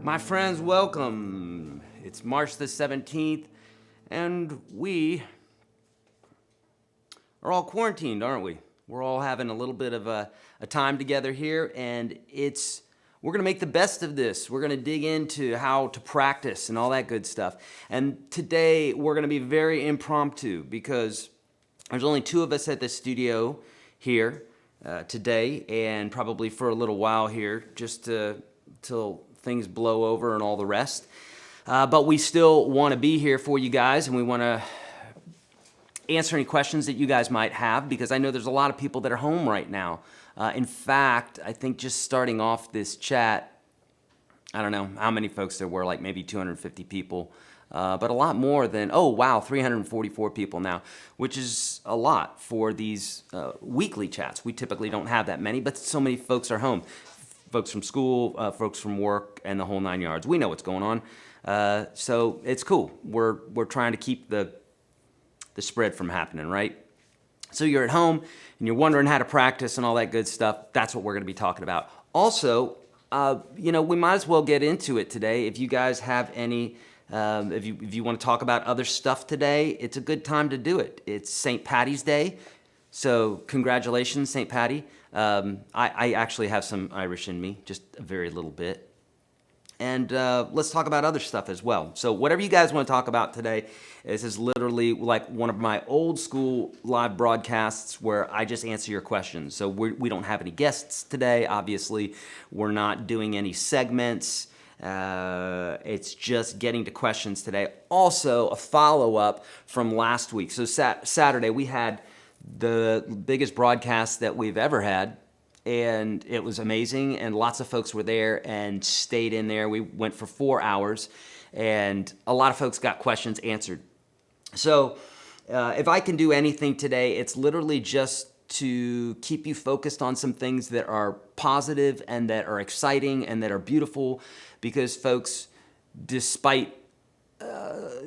My friends, welcome. It's March the 17th, and we are all quarantined, aren't we? We're all having a little bit of a time together here, and we're gonna make the best of this. We're gonna dig into how to practice and all that good stuff. And today, we're gonna be very impromptu because there's only two of us at the studio here today, and probably for a little while here, just till things blow over and all the rest. But we still want to be here for you guys, and we want to answer any questions that you guys might have, because I know there's a lot of people that are home right now. In fact, I think just starting off this chat, I don't know how many folks there were, like maybe 250 people, but a lot more than, 344 people now, which is a lot for these weekly chats. We typically don't have that many, but so many folks are home. Folks from school, folks from work, and the whole nine yards. We know what's going on, so it's cool. We're trying to keep the spread from happening, right? So you're at home and you're wondering how to practice and all that good stuff. That's what we're going to be talking about. Also, we might as well get into it today. If you guys have any, if you want to talk about other stuff today, it's a good time to do it. It's St. Patty's Day, so congratulations, St. Patty. I actually have some Irish in me, just a very little bit. And let's talk about other stuff as well. So whatever you guys want to talk about today, this is literally like one of my old school live broadcasts where I just answer your questions. So we don't have any guests today, obviously. We're not doing any segments. It's just getting to questions today. Also, a follow-up from last week. So Saturday, we had the biggest broadcast that we've ever had, and it was amazing, and lots of folks were there and stayed in there. We went for 4 hours, and a lot of folks got questions answered. So if I can do anything today, it's literally just to keep you focused on some things that are positive and that are exciting and that are beautiful, because folks, despite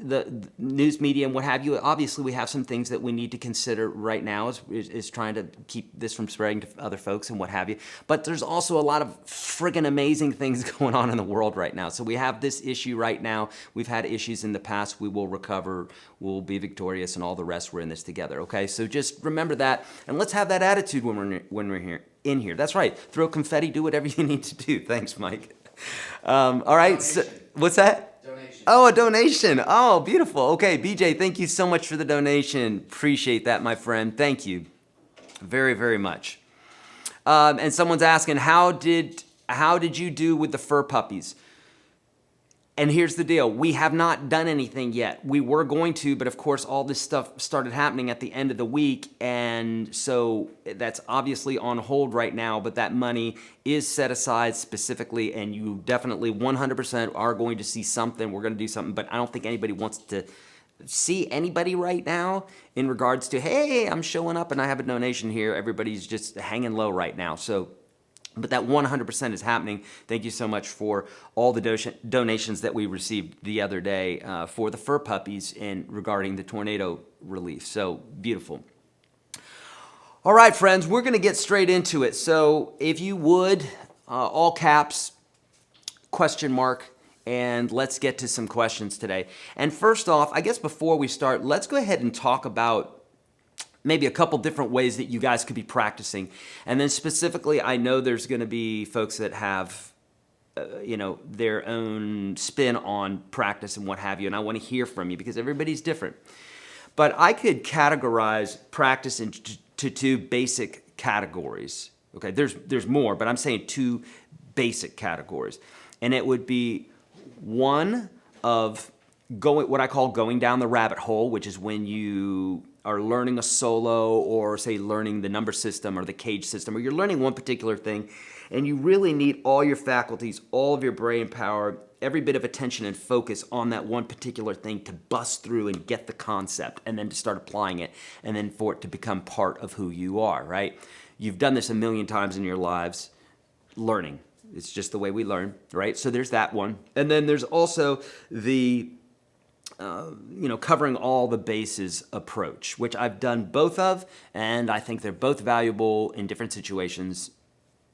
the news media and what have you, obviously we have some things that we need to consider right now is trying to keep this from spreading to other folks and what have you. But there's also a lot of friggin' amazing things going on in the world right now. So we have this issue right now. We've had issues in the past. We will recover. We'll be victorious, and all the rest. We're in this together. Okay, so just remember that, and let's have that attitude when we're here in here. That's right. Throw confetti. Do whatever you need to do. Thanks, Mike. All right. So, What's that? Donation. Oh, a donation. Oh, beautiful. Okay, BJ, thank you so much for the donation. Appreciate that, my friend. Thank you very, very much. And someone's asking, how did you do with the fur puppies? And here's the deal. We have not done anything yet. We were going to, but of course, all this stuff started happening at the end of the week. And so that's obviously on hold right now, but that money is set aside specifically. And you definitely 100% are going to see something. We're going to do something, but I don't think anybody wants to see anybody right now in regards to, hey, I'm showing up and I have a donation here. Everybody's just hanging low right now. So, but that 100% is happening. Thank you so much for all the donations that we received the other day for the fur puppies and regarding the tornado relief. So beautiful. All right, friends, we're going to get straight into it. So if you would, all caps, question mark, and let's get to some questions today. And first off, I guess before we start, let's go ahead and talk about maybe a couple different ways that you guys could be practicing. And then specifically, I know there's going to be folks that have, their own spin on practice and what have you. And I want to hear from you because everybody's different. But I could categorize practice into two basic categories. Okay, there's more, but I'm saying two basic categories. And it would be one of what I call going down the rabbit hole, which is when you are learning a solo or say learning the number system or the cage system, or you're learning one particular thing and you really need all your faculties, all of your brain power, every bit of attention and focus on that one particular thing to bust through and get the concept and then to start applying it and then for it to become part of who you are, right? You've done this a million times in your lives, learning. It's just the way we learn, right? So there's that one. And then there's also the covering all the bases approach, which I've done both of, and I think they're both valuable in different situations.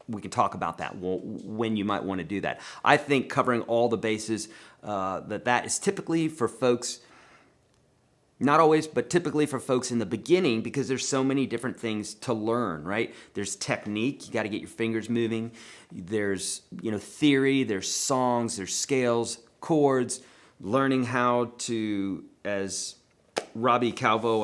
We can talk about that when you might want to do that. I think covering all the bases, that is typically for folks, not always, but typically for folks in the beginning because there's so many different things to learn, right? There's technique, you got to get your fingers moving. There's, theory, there's songs, there's scales, chords, learning how to, as Robbie Calvo,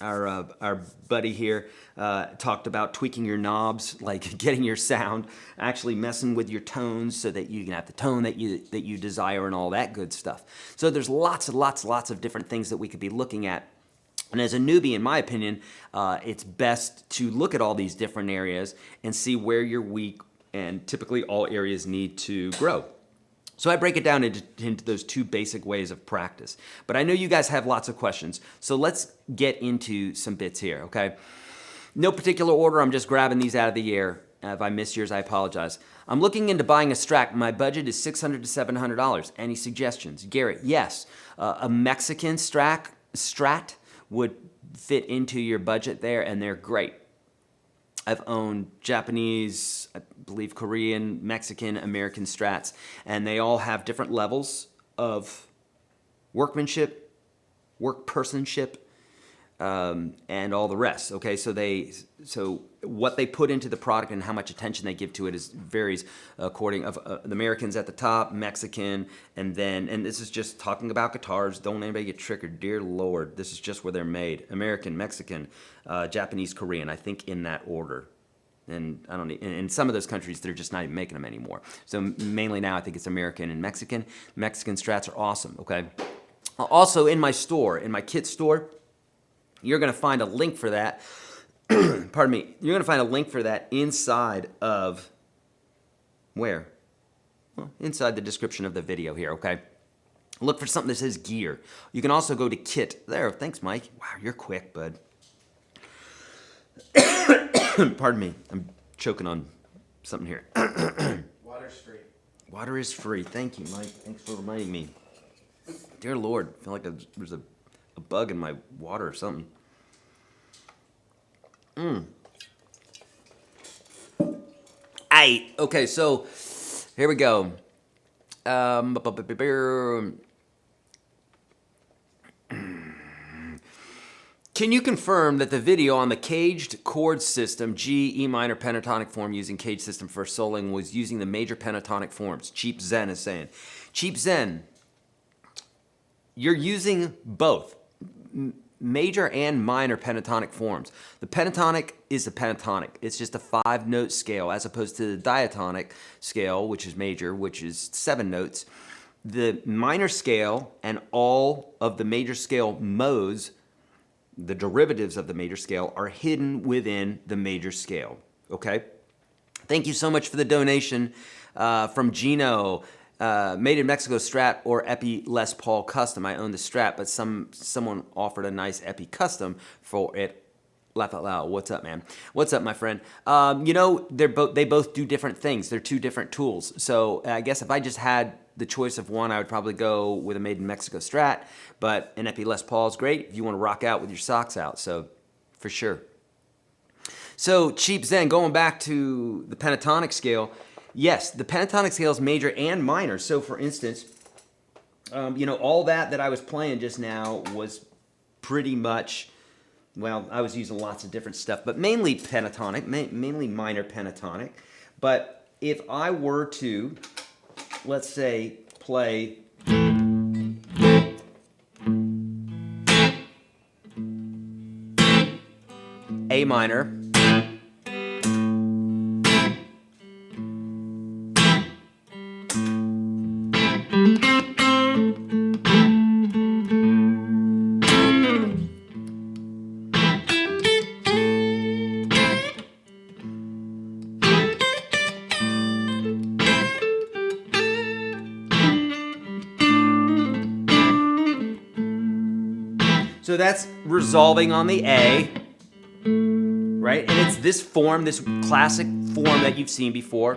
our buddy here, talked about tweaking your knobs, like getting your sound, actually messing with your tones so that you can have the tone that you desire and all that good stuff. So there's lots of different things that we could be looking at. And as a newbie, in my opinion, it's best to look at all these different areas and see where you're weak, and typically all areas need to grow. So I break it down into those two basic ways of practice. But I know you guys have lots of questions, so let's get into some bits here, okay? No particular order, I'm just grabbing these out of the air. If I missed yours, I apologize. I'm looking into buying a Strat. My budget is $600 to $700. Any suggestions? Garrett, yes. A Mexican Strat would fit into your budget there, and they're great. I've owned Japanese, I believe Korean, Mexican, American Strats, and they all have different levels of workmanship, workpersonship, and all the rest. Okay, so what they put into the product and how much attention they give to it varies according of the Americans at the top, Mexican, and this is just talking about guitars. Don't anybody get triggered, dear Lord. This is just where they're made: American, Mexican, Japanese, Korean. I think in that order. And I don't. In some of those countries, they're just not even making them anymore. So mainly now, I think it's American and Mexican. Mexican Strats are awesome. Okay. Also, in my store, in my kit store, you're going to find a link for that. Pardon me. You're going to find a link for that inside of where? Well, inside the description of the video here, okay? Look for something that says gear. You can also go to kit. There, thanks, Mike. Wow, you're quick, bud. Pardon me. I'm choking on something here. Water's free. Water is free. Thank you, Mike. Thanks for reminding me. Dear Lord, I feel like there's a bug in my water or something. Aight. Okay, so here we go. Can you confirm that the video on the caged chord system, G, E minor pentatonic form using cage system for soloing was using the major pentatonic forms? Cheap Zen is saying. Cheap Zen, you're using both major and minor pentatonic forms. The pentatonic is the pentatonic. It's just a 5-note scale as opposed to the diatonic scale, which is major, which is 7 notes. The minor scale and all of the major scale modes, the derivatives of the major scale, are hidden within the major scale, okay? Thank you so much for the donation from Gino. Made in Mexico Strat or Epi Les Paul custom. I own the Strat, but someone offered a nice Epi custom for it. Laugh out loud. What's up, man? What's up, my friend? You know, they both do different things. They're two different tools. So I guess if I just had the choice of one, I would probably go with a Made in Mexico Strat, but an Epi Les Paul is great if you want to rock out with your socks out, so for sure. So Cheap Zen, going back to the pentatonic scale, yes, the pentatonic scale is major and minor. So for instance, you know, all that I was playing just now was pretty much, well, I was using lots of different stuff, but mainly pentatonic, mainly minor pentatonic. But if I were to, let's say, play A minor, so that's resolving on the A, right? And it's this form, this classic form that you've seen before.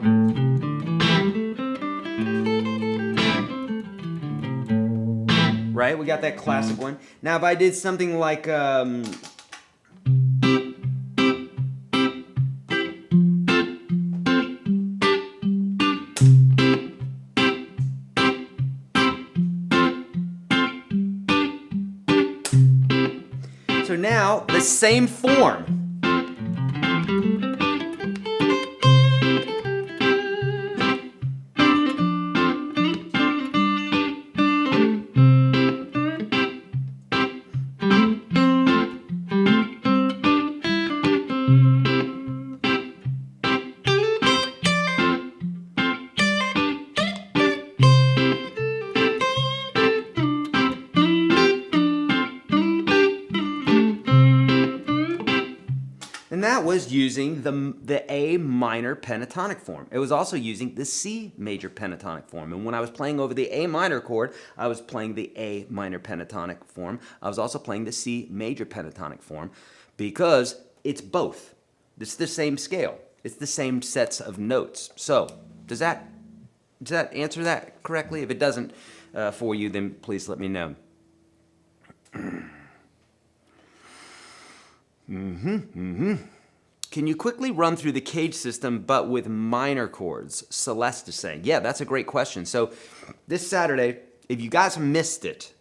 Right? We got that classic one. Now, if I did something like, so now, the same form. And that was using the A minor pentatonic form. It was also using the C major pentatonic form. And when I was playing over the A minor chord, I was playing the A minor pentatonic form. I was also playing the C major pentatonic form because it's both. It's the same scale. It's the same sets of notes. So does that answer that correctly? If it doesn't for you, then please let me know. Can you quickly run through the cage system but with minor chords? Celeste is saying. Yeah, that's a great question. So this Saturday, if you guys missed it,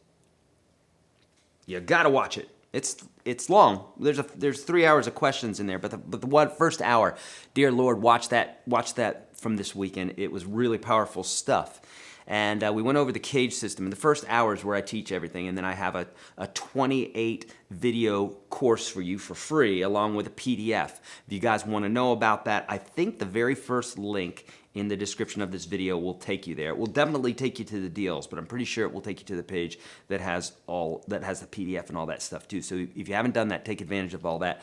you gotta watch it. It's long. There's 3 hours of questions in there, but the first hour, dear Lord, watch that from this weekend. It was really powerful stuff. And we went over the cage system. In the first hour is where I teach everything, and then I have a 28 video course for you for free, along with a PDF. If you guys want to know about that, I think the very first link in the description of this video will take you there. It will definitely take you to the deals, but I'm pretty sure it will take you to the page that has the PDF and all that stuff too. So if you haven't done that, take advantage of all that.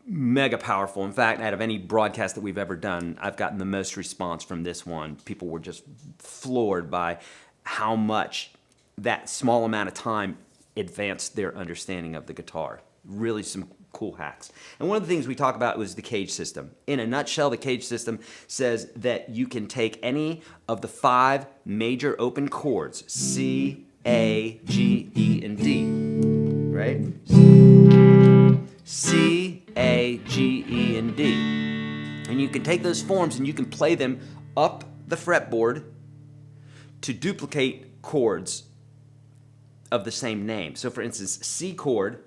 Mega powerful. In fact, out of any broadcast that we've ever done, I've gotten the most response from this one. People were just floored by how much that small amount of time advanced their understanding of the guitar. Really some cool hacks. And one of the things we talk about was the cage system. In a nutshell, the cage system says that you can take any of the 5 major open chords, C, A, G, E, and D, right? C, A, G, E, and D. And you can take those forms and you can play them up the fretboard to duplicate chords of the same name. So for instance, C chord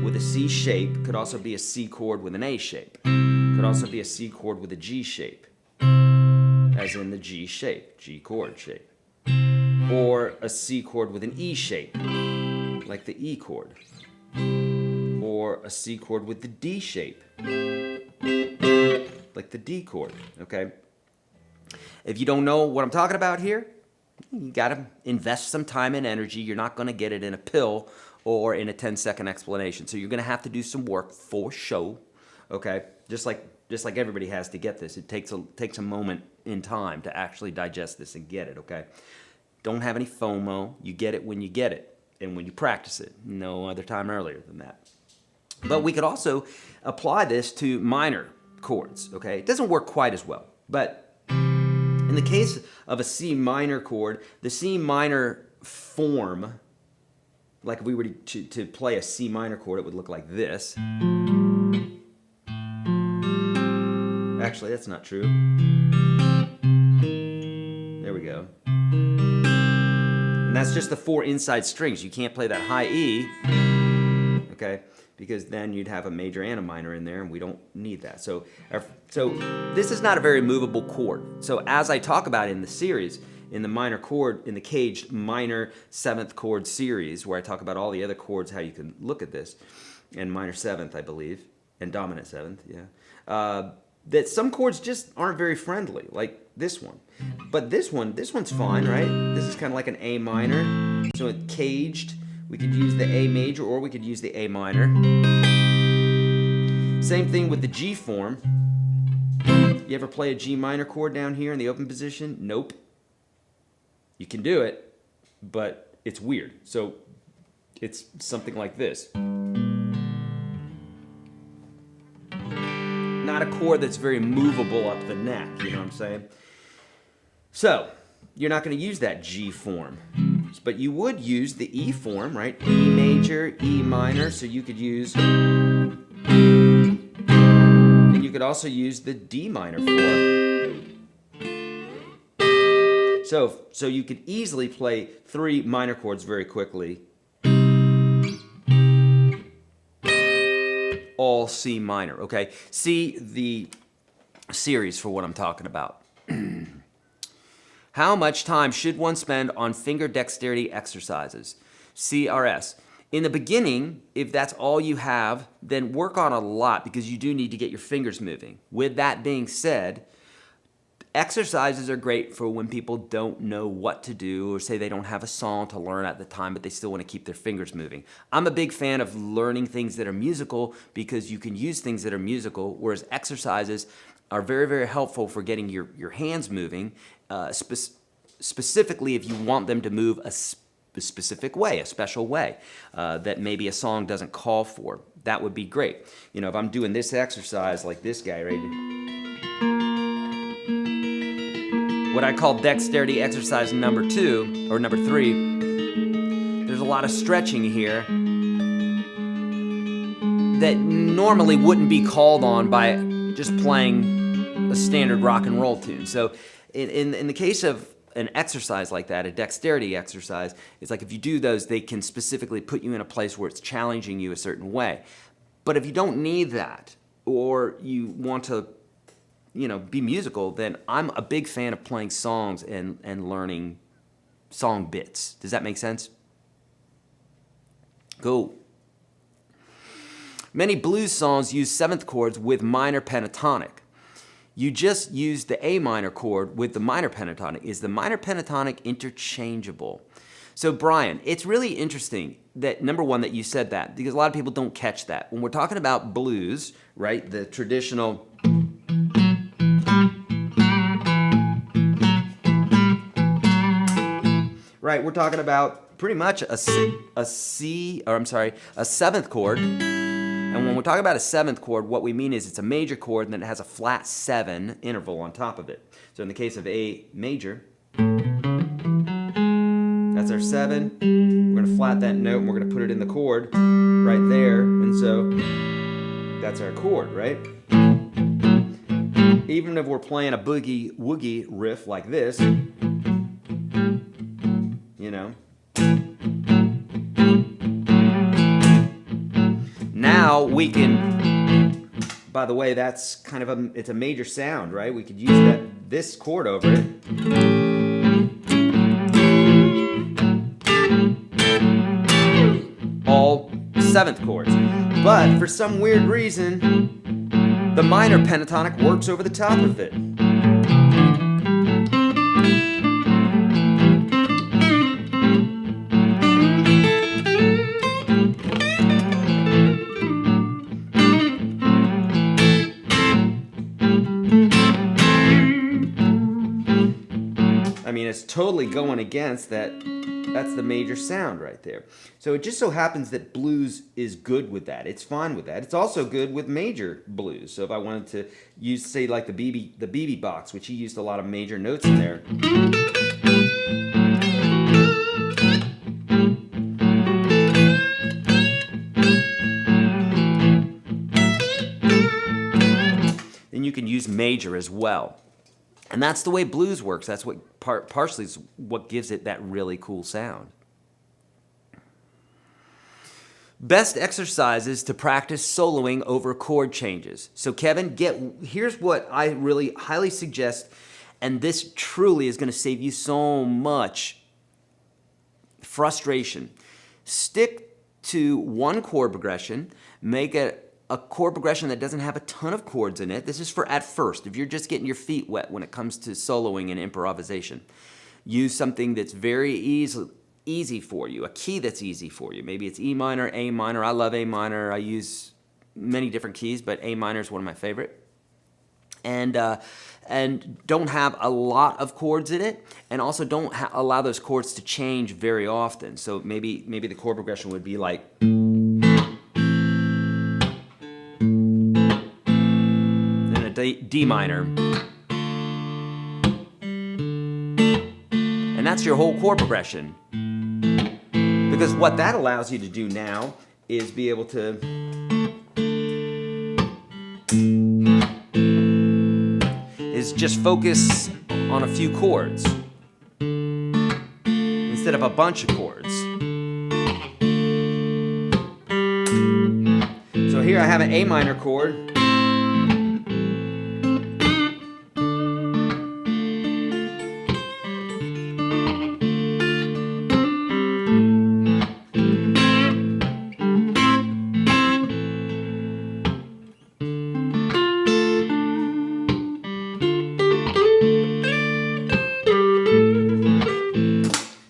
with a C shape, could also be a C chord with an A shape. Could also be a C chord with a G shape, as in the G shape, G chord shape. Or a C chord with an E shape, like the E chord. Or a C chord with the D shape, like the D chord, okay? If you don't know what I'm talking about here, you gotta invest some time and energy. You're not gonna get it in a pill or in a 10-second explanation. So you're gonna have to do some work for show, okay? Just like everybody has to get this. It takes a moment in time to actually digest this and get it, okay? Don't have any FOMO. You get it when you get it and when you practice it. No other time earlier than that. But we could also apply this to minor chords, okay? It doesn't work quite as well, but in the case of a C minor chord, the C minor form, like if we were to play a C minor chord, it would look like this. Actually, that's not true. There we go. And that's just the 4 inside strings. You can't play that high E, okay? Because then you'd have a major and a minor in there, and we don't need that. So this is not a very movable chord. So as I talk about in the series, in the minor chord, in the caged minor 7th chord series, where I talk about all the other chords, how you can look at this, and minor 7th, I believe, and dominant 7th, yeah. That some chords just aren't very friendly, like this one. But this one's fine, right? This is kind of like an A minor. So it caged, we could use the A major or we could use the A minor. Same thing with the G form. You ever play a G minor chord down here in the open position? Nope. You can do it, but it's weird. So it's something like this. Not a chord that's very movable up the neck, you know what I'm saying? So, you're not going to use that G form, but you would use the E form, right? E major, E minor, so you could use, and you could also use the D minor form. So you could easily play 3 minor chords very quickly, all C minor, okay? See the series for what I'm talking about. How much time should one spend on finger dexterity exercises? CRS. In the beginning, if that's all you have, then work on a lot because you do need to get your fingers moving. With that being said, exercises are great for when people don't know what to do or say they don't have a song to learn at the time, but they still want to keep their fingers moving. I'm a big fan of learning things that are musical because you can use things that are musical, whereas exercises are very, very helpful for getting your hands moving, specifically if you want them to move a specific way, a special way that maybe a song doesn't call for. That would be great. You know, if I'm doing this exercise like this guy right here, what I call dexterity exercise number 2 or number 3, there's a lot of stretching here that normally wouldn't be called on by just playing a standard rock and roll tune. So in the case of an exercise like that, a dexterity exercise, it's like if you do those, they can specifically put you in a place where it's challenging you a certain way. But if you don't need that, or you want to, you know, be musical, then I'm a big fan of playing songs and learning song bits. Does that make sense? Cool. Many blues songs use 7th chords with minor pentatonic. You just use the A minor chord with the minor pentatonic. Is the minor pentatonic interchangeable? So Brian, it's really interesting that, number one, that you said that, because a lot of people don't catch that. When we're talking about blues, right, the traditional right, we're talking about pretty much a 7th chord. And when we're talking about a 7th chord, what we mean is it's a major chord and then it has a flat 7 interval on top of it. So in the case of A major, that's our 7. We're going to flat that note and we're going to put it in the chord right there. And so that's our chord, right? Even if we're playing a boogie woogie riff like this, you know. we can, by the way, that's kind of it's a major sound, right? We could use this chord over it. All 7th chords. But for some weird reason, the minor pentatonic works over the top of it. I mean, it's totally going against that. That's the major sound right there. So it just so happens that blues is good with that. It's fine with that. It's also good with major blues. So if I wanted to use, say, like the BB box, which he used a lot of major notes in there. Then you can use major as well. And that's the way blues works. That's what partially is what gives it that really cool sound. Best exercises to practice soloing over chord changes. So Kevin, here's what I really highly suggest, and this truly is going to save you so much frustration. Stick to one chord progression, make a chord progression that doesn't have a ton of chords in it. This is for at first, if you're just getting your feet wet when it comes to soloing and improvisation. Use something that's very easy for you, a key that's easy for you. Maybe it's E minor, A minor. I love A minor. I use many different keys, but A minor is one of my favorite. And don't have a lot of chords in it, and also don't allow those chords to change very often. So maybe the chord progression would be like, D minor, and that's your whole chord progression. Because what that allows you to do now is be able to just focus on a few chords instead of a bunch of chords. So here I have an A minor chord.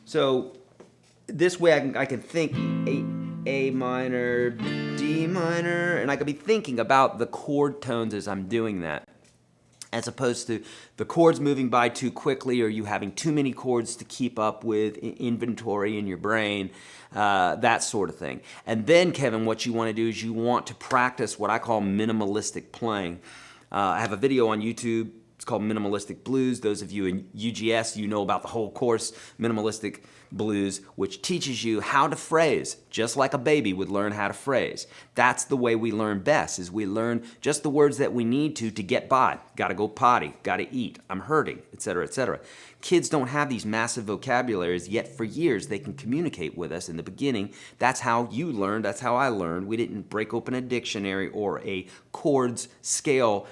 So this way I can think A minor, D minor, and I could be thinking about the chord tones as I'm doing that, as opposed to the chords moving by too quickly or you having too many chords to keep up with inventory in your brain, that sort of thing. And then, Kevin, what you want to do is you want to practice what I call minimalistic playing. I have a video on YouTube. It's called Minimalistic Blues. Those of you in UGS, you know about the whole course, Minimalistic Blues, which teaches you how to phrase, just like a baby would learn how to phrase. That's the way we learn best, is we learn just the words that we need to get by. Gotta go potty, gotta eat, I'm hurting, etc., etc. Kids don't have these massive vocabularies, yet for years they can communicate with us in the beginning. That's how you learned, that's how I learned. We didn't break open a dictionary or a chords scale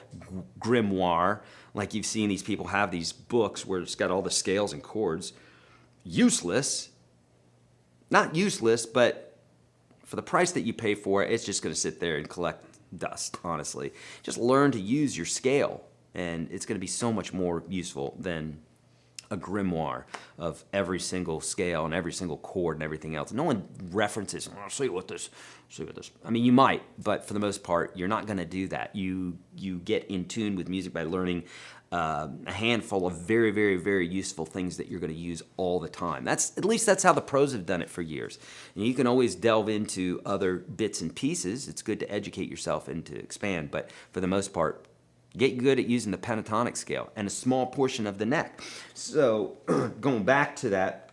grimoire, like you've seen these people have these books where it's got all the scales and chords. Useless. Not useless, but for the price that you pay for it, it's just going to sit there and collect dust, honestly. Just learn to use your scale, and it's going to be so much more useful than a grimoire of every single scale and every single chord and everything else. No one references, I'll show you what this. I mean, you might, but for the most part, you're not going to do that. You get in tune with music by learning a handful of very, very, very useful things that you're going to use all the time. At least that's how the pros have done it for years. And you can always delve into other bits and pieces. It's good to educate yourself and to expand, but for the most part, get good at using the pentatonic scale and a small portion of the neck. So going back to that,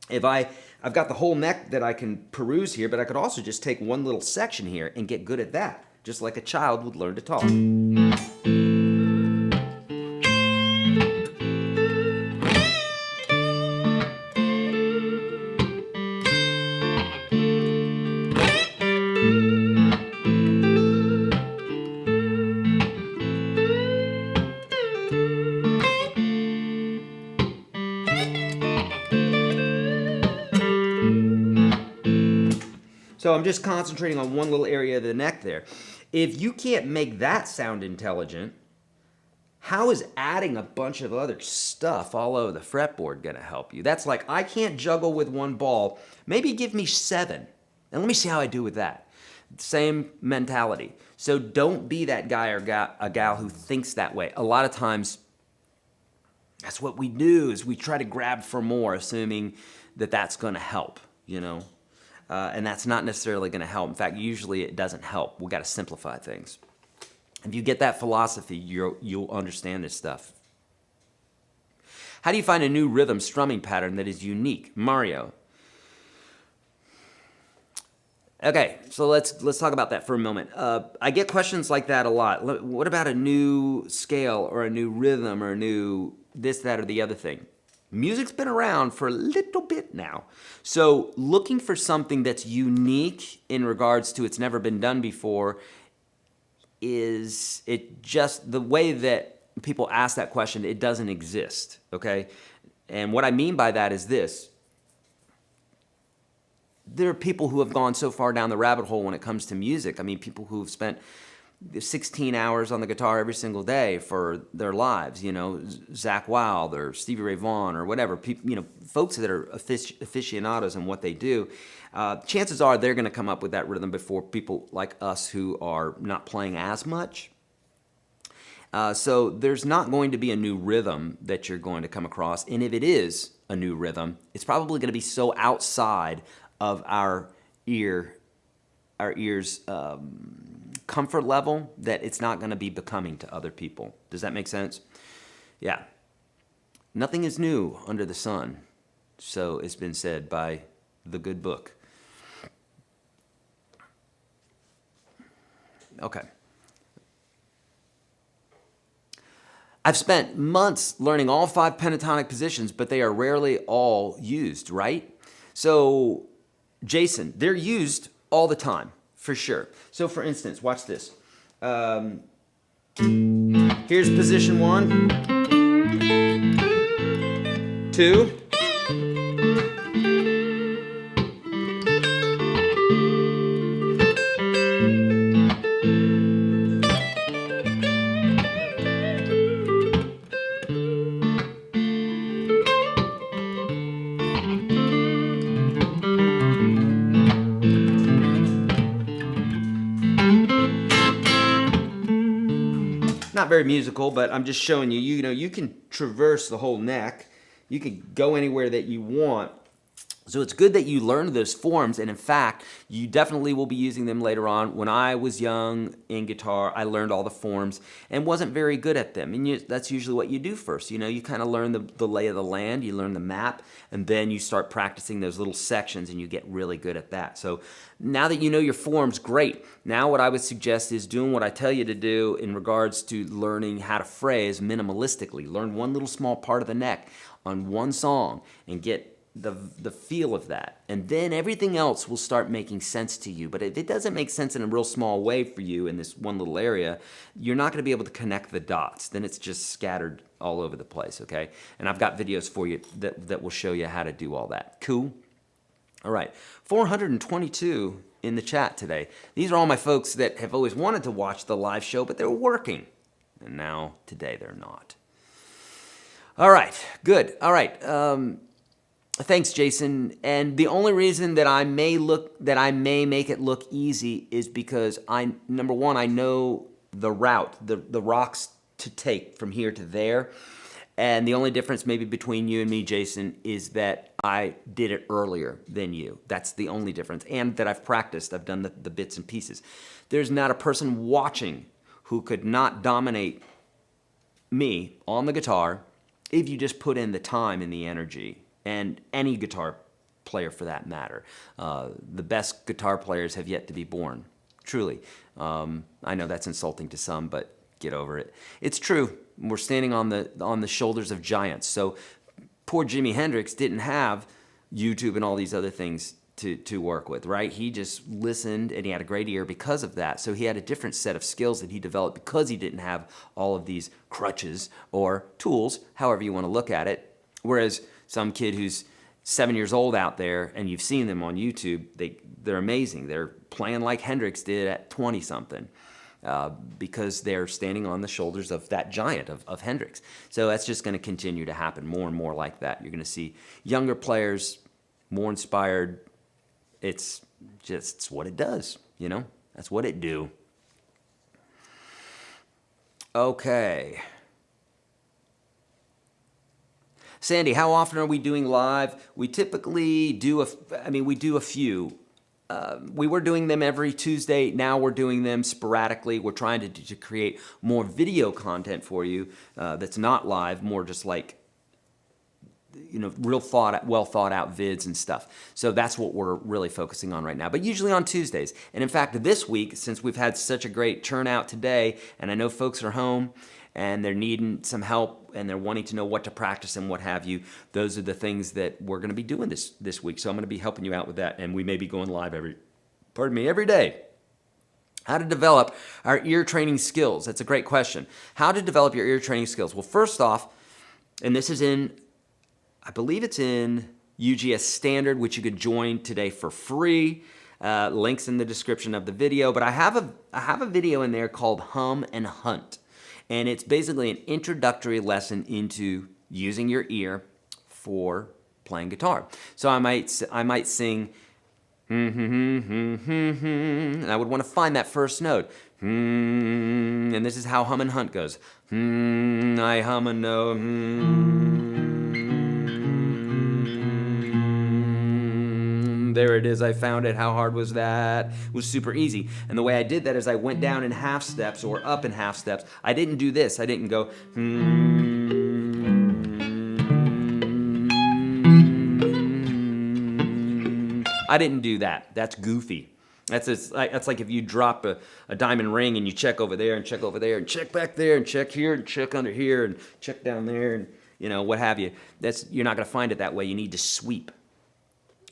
if I've got the whole neck that I can peruse here, but I could also just take one little section here and get good at that, just like a child would learn to talk. So I'm just concentrating on one little area of the neck there. If you can't make that sound intelligent, how is adding a bunch of other stuff all over the fretboard going to help you? That's like, I can't juggle with one ball. Maybe give me 7, and let me see how I do with that. Same mentality. So don't be that guy or a gal who thinks that way. A lot of times, that's what we do, is we try to grab for more, assuming that that's going to help, you know? And that's not necessarily going to help. In fact, usually it doesn't help. We got to simplify things. If you get that philosophy, you'll understand this stuff. How do you find a new rhythm strumming pattern that is unique? Mario. Okay, so let's talk about that for a moment. I get questions like that a lot. What about a new scale or a new rhythm or a new this, that, or the other thing? Music's been around for a little bit now. So looking for something that's unique in regards to it's never been done before is it just the way that people ask that question, it doesn't exist, okay? And what I mean by that is this. There are people who have gone so far down the rabbit hole when it comes to music. I mean, people who've spent 16 hours on the guitar every single day for their lives, you know, Zakk Wylde or Stevie Ray Vaughan or whatever, people, you know, folks that are aficionados in what they do, chances are they're going to come up with that rhythm before people like us who are not playing as much. So there's not going to be a new rhythm that you're going to come across, and if it is a new rhythm, it's probably going to be so outside of our ear's comfort level that it's not going to be becoming to other people. Does that make sense? Yeah. Nothing is new under the sun, so it's been said by the good book. Okay. I've spent months learning all 5 pentatonic positions, but they are rarely all used, right? So, Jason, they're used all the time. For sure. So for instance, watch this. Here's position 1, 2. Not very musical, but I'm just showing you, you know, you can traverse the whole neck. You can go anywhere that you want. So it's good that you learned those forms, and in fact, you definitely will be using them later on. When I was young in guitar, I learned all the forms and wasn't very good at them. And that's usually what you do first. You know, you kind of learn the lay of the land, you learn the map, and then you start practicing those little sections and you get really good at that. So now that you know your forms, great. Now what I would suggest is doing what I tell you to do in regards to learning how to phrase minimalistically. Learn one little small part of the neck on one song and get the feel of that, and then everything else will start making sense to you. But if it doesn't make sense in a real small way for you in this one little area, you're not going to be able to connect the dots. Then it's just scattered all over the place, okay? And I've got videos for you that will show you how to do all that. Cool? All right, 422 in the chat today. These are all my folks that have always wanted to watch the live show, but they're working, and now today they're not. All right, good. All right. Thanks, Jason. And the only reason that I may make it look easy is because number one, I know the route, the rocks to take from here to there. And the only difference maybe between you and me, Jason, is that I did it earlier than you. That's the only difference. And that I've practiced. I've done the bits and pieces. There's not a person watching who could not dominate me on the guitar if you just put in the time and the energy. And any guitar player for that matter. The best guitar players have yet to be born, truly. I know that's insulting to some, but get over it. It's true. We're standing on the shoulders of giants. So poor Jimi Hendrix didn't have YouTube and all these other things to work with, right? He just listened, and he had a great ear because of that. So he had a different set of skills that he developed because he didn't have all of these crutches or tools, however you want to look at it. Whereas some kid who's 7 years old out there, and you've seen them on YouTube. They're amazing. They're playing like Hendrix did at 20-something. Because they're standing on the shoulders of that giant of Hendrix. So that's just going to continue to happen more and more like that. You're going to see younger players, more inspired. It's what it does, you know? That's what it do. Okay. Sandy, how often are we doing live? We typically do we do a few. We were doing them every Tuesday. Now we're doing them sporadically. We're trying to create more video content for you that's not live, more just like, you know, well thought out vids and stuff. So that's what we're really focusing on right now, but usually on Tuesdays. And in fact, this week, since we've had such a great turnout today, and I know folks are home and they're needing some help and they're wanting to know what to practice and what have you, those are the things that we're going to be doing this week. So I'm going to be helping you out with that, and we may be going live every day. How to develop our ear training skills. That's a great question. How to develop your ear training skills. Well, first off, and this is I believe it's in UGS Standard, which you could join today for free. Links in the description of the video. But I have a video in there called Hum and Hunt. And it's basically an introductory lesson into using your ear for playing guitar. So I might sing, and I would want to find that first note. And this is how Hum and Hunt goes. I hum a note. There it is, I found it. How hard was that? It was super easy. And the way I did that is I went down in half steps or up in half steps. I didn't do this. I didn't go. I didn't do that. That's goofy. That's like if you drop a diamond ring and you check over there and check over there and check back there and check here and check under here and check down there and, you know, what have you. You're not going to find it that way. You need to sweep.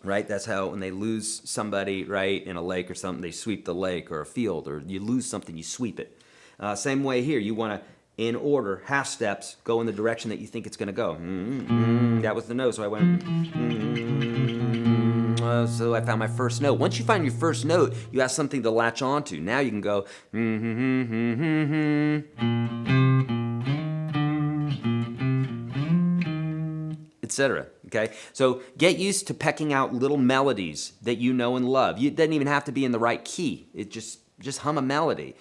Right? That's how when they lose somebody, right, in a lake or something, they sweep the lake or a field, or you lose something, you sweep it. Same way here. You want to, in order, half steps, go in the direction that you think it's going to go. That was the note, so I went. So I found my first note. Once you find your first note, you have something to latch onto. Now you can go. Etc. Okay, so get used to pecking out little melodies that you know and love. It doesn't even have to be in the right key. It just hum a melody,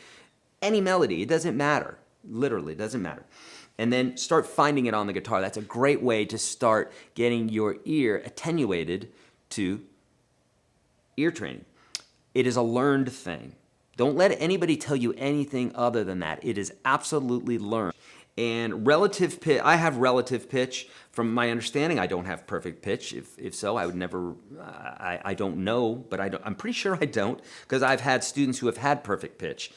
any melody. It doesn't matter. Literally, it doesn't matter. And then start finding it on the guitar. That's a great way to start getting your ear attenuated to ear training. It is a learned thing. Don't let anybody tell you anything other than that. It is absolutely learned. And relative pitch, I have relative pitch. From my understanding, I don't have perfect pitch. If so, I would never, I don't know, but I'm pretty sure I don't, because I've had students who have had perfect pitch.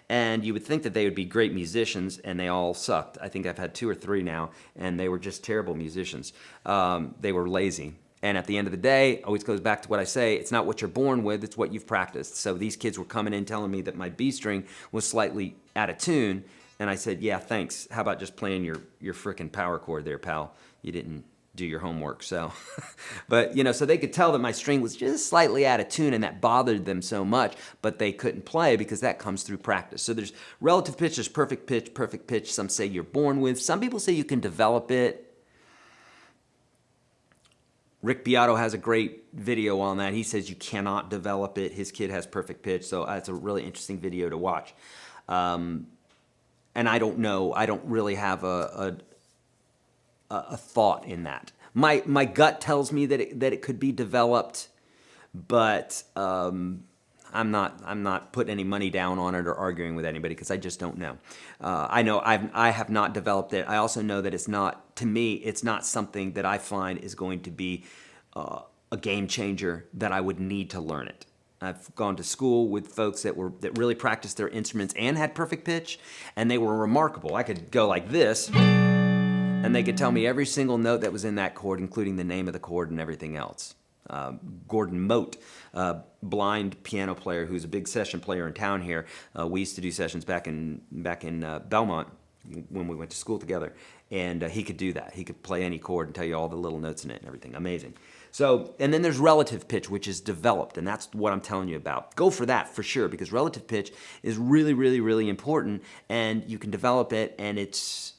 And you would think that they would be great musicians, and they all sucked. I think I've had 2 or 3 now, and they were just terrible musicians. They were lazy. And at the end of the day, always goes back to what I say, it's not what you're born with, it's what you've practiced. So these kids were coming in telling me that my B string was slightly out of tune, and I said, yeah, thanks. How about just playing your frickin' power chord there, pal? You didn't do your homework, so. But, you know, so they could tell that my string was just slightly out of tune, and that bothered them so much, but they couldn't play because that comes through practice. So there's relative pitch, there's perfect pitch. Some say you're born with. Some people say you can develop it. Rick Beato has a great video on that. He says you cannot develop it. His kid has perfect pitch, so it's a really interesting video to watch. And I don't know. I don't really have a thought in that. My gut tells me that it could be developed, but I'm not putting any money down on it or arguing with anybody because I just don't know. I know I have not developed it. I also know that it's not, to me, it's not something that I find is going to be a game changer that I would need to learn it. I've gone to school with folks that really practiced their instruments and had perfect pitch, and they were remarkable. I could go like this, and they could tell me every single note that was in that chord, including the name of the chord and everything else. Gordon Mote, blind piano player who's a big session player in town here. We used to do sessions back in Belmont when we went to school together, and he could do that. He could play any chord and tell you all the little notes in it and everything. Amazing. So, and then there's relative pitch, which is developed, and that's what I'm telling you about. Go for that for sure, because relative pitch is really, really, really important, and you can develop it, and it's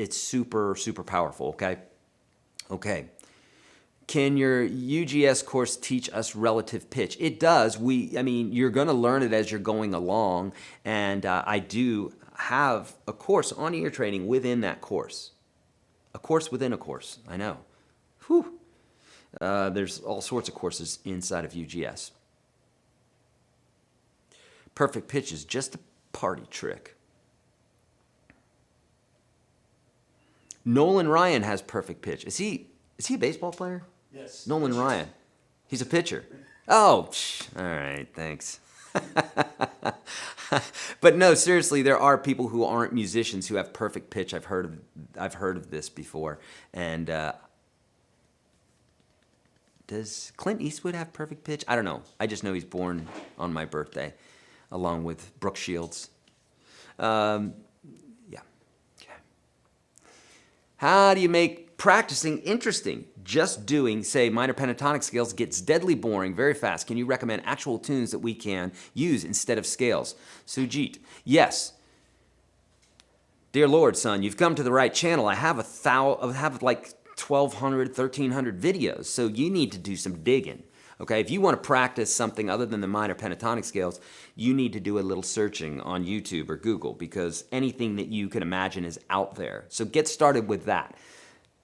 super, super powerful, okay? Okay. Can your UGS course teach us relative pitch? It does. I mean, you're going to learn it as you're going along, and I do have a course on ear training within that course. A course within a course, I know. Whew. There's all sorts of courses inside of UGS. Perfect pitch is just a party trick. Nolan Ryan has perfect pitch. Is he a baseball player? Yes. Nolan Ryan. He's a pitcher. Oh, all right, thanks. But no, seriously, there are people who aren't musicians who have perfect pitch. I've heard of this before. And does Clint Eastwood have perfect pitch? I don't know. I just know he's born on my birthday, along with Brooke Shields. Yeah. Okay. How do you make practicing interesting? Just doing, say, minor pentatonic scales gets deadly boring very fast. Can you recommend actual tunes that we can use instead of scales? Sujit, yes. Dear Lord, son, you've come to the right channel. I have like 1,200, 1,300 videos, so you need to do some digging. Okay, if you want to practice something other than the minor pentatonic scales, you need to do a little searching on YouTube or Google, because anything that you can imagine is out there. So get started with that.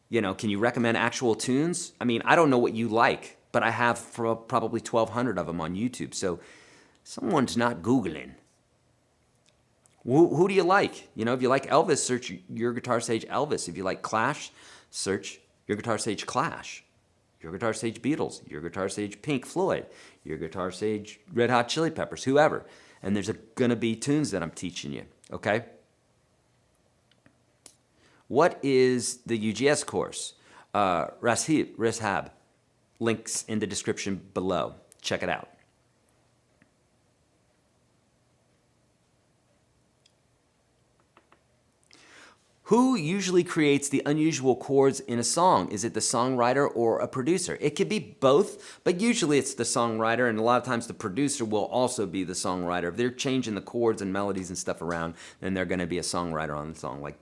You know, can you recommend actual tunes? I mean, I don't know what you like, but I have probably 1,200 of them on YouTube. So someone's not Googling. Who do you like? You know, if you like Elvis, search YourGuitarSage Elvis. If you like Clash, search YourGuitarSage Clash. YourGuitarSage Beatles, YourGuitarSage Pink Floyd, YourGuitarSage Red Hot Chili Peppers, whoever. And there's going to be tunes that I'm teaching you, okay? What is the UGS course? Reshab. Links in the description below. Check it out. Who usually creates the unusual chords in a song? Is it the songwriter or a producer? It could be both, but usually it's the songwriter, and a lot of times the producer will also be the songwriter. If they're changing the chords and melodies and stuff around, then they're going to be a songwriter on the song, like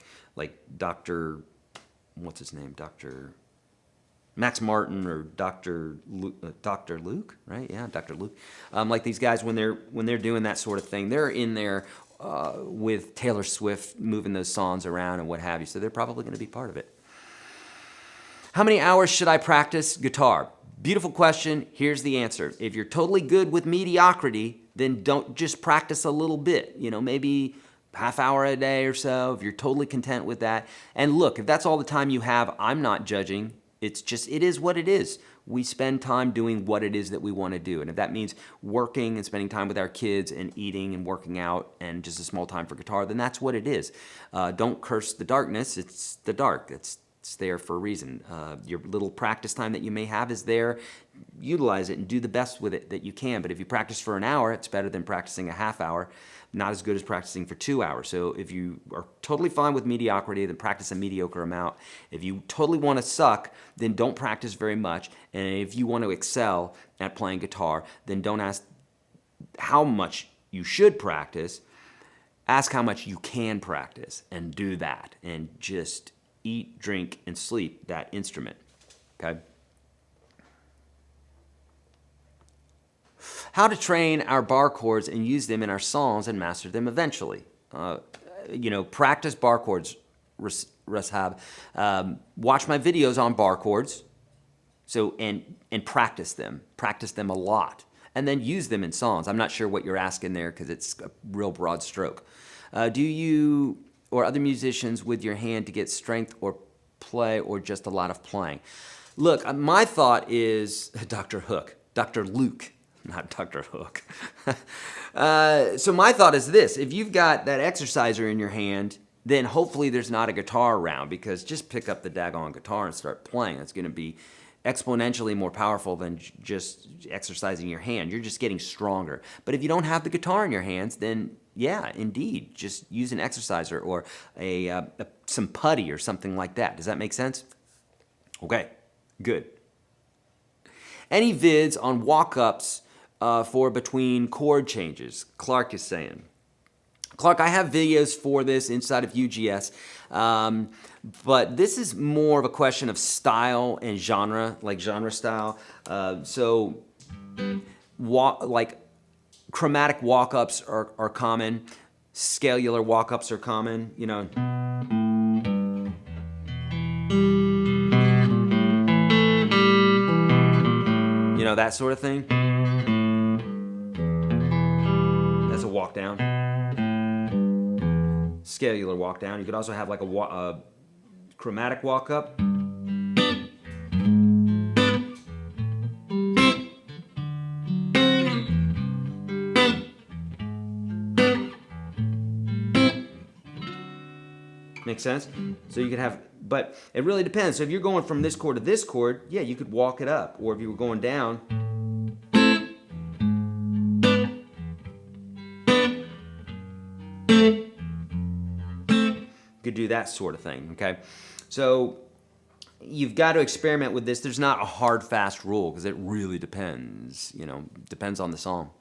Dr. What's his name? Dr. Max Martin or Dr. Luke, right? Yeah, Dr. Luke. Like these guys, when they're doing that sort of thing, they're in there with Taylor Swift moving those songs around and what have you. So they're probably going to be part of it. How many hours should I practice guitar? Beautiful question. Here's the answer. If you're totally good with mediocrity, then don't just practice a little bit. You know, maybe half hour a day or so, if you're totally content with that. And look, if that's all the time you have, I'm not judging. It is what it is. We spend time doing what it is that we want to do. And if that means working and spending time with our kids and eating and working out and just a small time for guitar, then that's what it is. Don't curse the darkness. It's the dark. It's there for a reason. Your little practice time that you may have is there. Utilize it and do the best with it that you can. But if you practice for an hour, it's better than practicing a half hour. Not as good as practicing for 2 hours. So if you are totally fine with mediocrity, then practice a mediocre amount. If you totally want to suck, then don't practice very much. And if you want to excel at playing guitar, then don't ask how much you should practice. Ask how much you can practice and do that. And just eat, drink, and sleep that instrument, okay? How to train our bar chords and use them in our songs and master them eventually. Practice bar chords, Reshab. Watch my videos on bar chords, and practice them. Practice them a lot, and then use them in songs. I'm not sure what you're asking there because it's a real broad stroke. Do you or other musicians with your hand to get strength or play, or just a lot of playing? Look, my thought is Dr. Luke. Not Dr. Hook. So my thought is this. If you've got that exerciser in your hand, then hopefully there's not a guitar around, because just pick up the daggone guitar and start playing. It's going to be exponentially more powerful than just exercising your hand. You're just getting stronger. But if you don't have the guitar in your hands, then yeah, indeed, just use an exerciser or some putty or something like that. Does that make sense? Okay, good. Any vids on walk-ups for between chord changes? Clark is saying. Clark, I have videos for this inside of UGS, but this is more of a question of style and genre, like genre style. Like chromatic walk-ups are common, scalular walk-ups are common, you know. You know, that sort of thing. That's a walk down. Scalular walk down. You could also have like a chromatic walk up. Makes sense? So you could have, but it really depends. So if you're going from this chord to this chord, yeah, you could walk it up. Or if you were going down, you could do that sort of thing, okay? So you've got to experiment with this. There's not a hard, fast rule because it really depends, you know, depends on the song.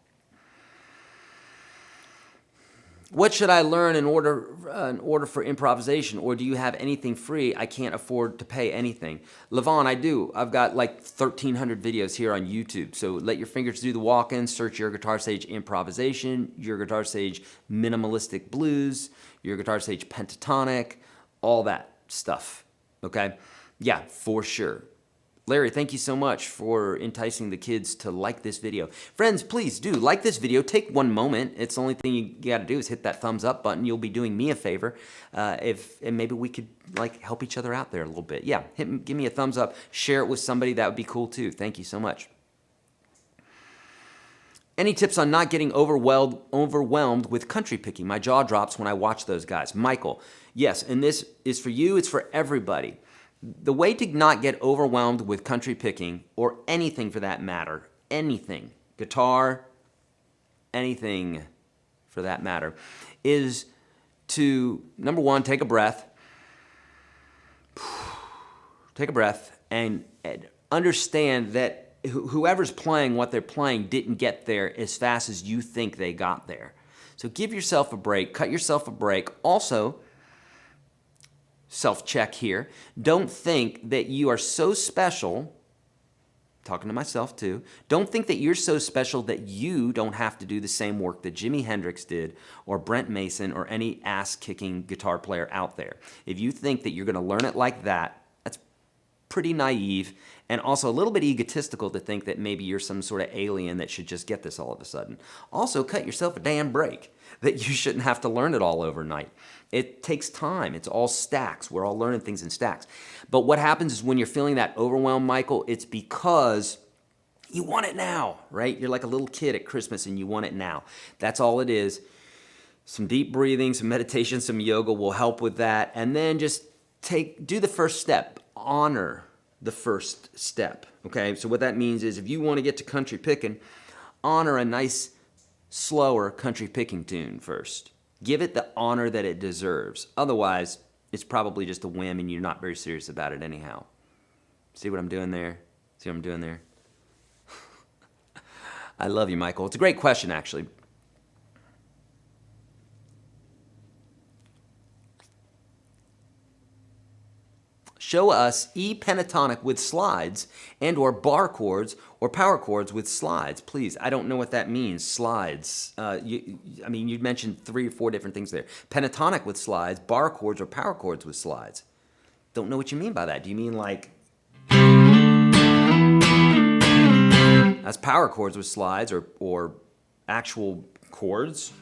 What should I learn in order for improvisation? Or do you have anything free? I can't afford to pay anything. Levon, I do. I've got like 1,300 videos here on YouTube. So let your fingers do the walk-in. Search YourGuitarSage Improvisation, YourGuitarSage Minimalistic Blues, YourGuitarSage Pentatonic, all that stuff. Okay? Yeah, for sure. Larry, thank you so much for enticing the kids to like this video. Friends, please do like this video. Take one moment. It's the only thing you got to do is hit that thumbs up button. You'll be doing me a favor. And maybe we could like help each other out there a little bit. Yeah, give me a thumbs up. Share it with somebody. That would be cool too. Thank you so much. Any tips on not getting overwhelmed with country picking? My jaw drops when I watch those guys. Michael, yes, and this is for you. It's for everybody. The way to not get overwhelmed with country picking, or anything for that matter, anything, guitar, anything for that matter, is to, number one, take a breath. Take a breath and understand that whoever's playing what they're playing didn't get there as fast as you think they got there. So give yourself a break, cut yourself a break. Also, self-check here. Don't think that you are so special, talking to myself too, don't think that you're so special that you don't have to do the same work that Jimi Hendrix did or Brent Mason or any ass-kicking guitar player out there. If you think that you're going to learn it like that, that's pretty naive and also a little bit egotistical to think that maybe you're some sort of alien that should just get this all of a sudden. Also, cut yourself a damn break that you shouldn't have to learn it all overnight. It takes time. It's all stacks. We're all learning things in stacks. But what happens is when you're feeling that overwhelm, Michael, it's because you want it now, right? You're like a little kid at Christmas and you want it now. That's all it is. Some deep breathing, some meditation, some yoga will help with that. And then just do the first step. Honor the first step, okay? So what that means is if you want to get to country picking, honor a nice, slower country picking tune first. Give it the honor that it deserves. Otherwise, it's probably just a whim and you're not very serious about it anyhow. See what I'm doing there? See what I'm doing there? I love you, Michael. It's a great question, actually. Show us E pentatonic with slides and or bar chords or power chords with slides, please. I don't know what that means, slides. You mentioned 3 or 4 different things there. Pentatonic with slides, bar chords or power chords with slides. Don't know what you mean by that. Do you mean like... that's power chords with slides or actual chords?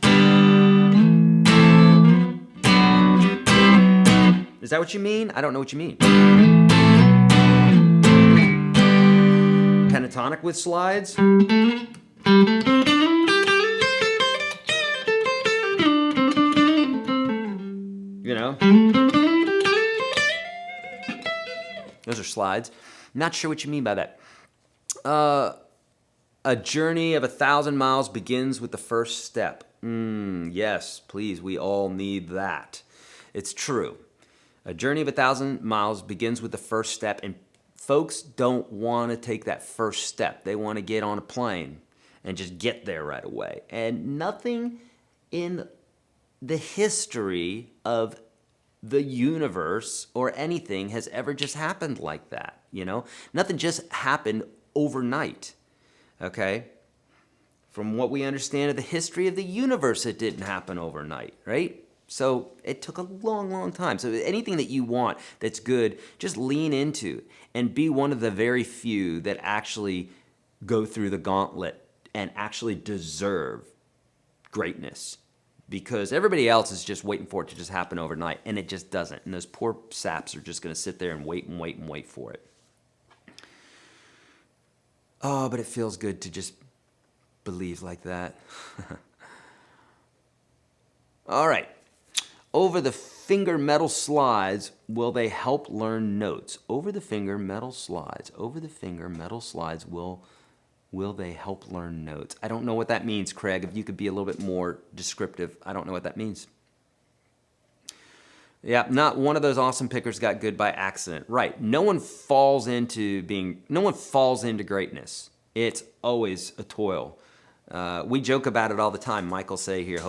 Is that what you mean? I don't know what you mean. Pentatonic with slides? You know? Those are slides. Not sure what you mean by that. A journey of 1,000 miles begins with the first step. Yes, please, we all need that. It's true. A journey of 1,000 miles begins with the first step, and folks don't want to take that first step. They want to get on a plane and just get there right away. And nothing in the history of the universe or anything has ever just happened like that, you know? Nothing just happened overnight, okay? From what we understand of the history of the universe, it didn't happen overnight, right? So it took a long, long time. So anything that you want that's good, just lean into and be one of the very few that actually go through the gauntlet and actually deserve greatness. Because everybody else is just waiting for it to just happen overnight, and it just doesn't. And those poor saps are just going to sit there and wait and wait and wait for it. Oh, but it feels good to just believe like that. All right. Over the finger metal slides, will they help learn notes? Over the finger metal slides. Over the finger metal slides, will they help learn notes? I don't know what that means, Craig. If you could be a little bit more descriptive, I don't know what that means. Yeah, not one of those awesome pickers got good by accident. Right. No one falls into greatness. It's always a toil. We joke about it all the time. Michael say here,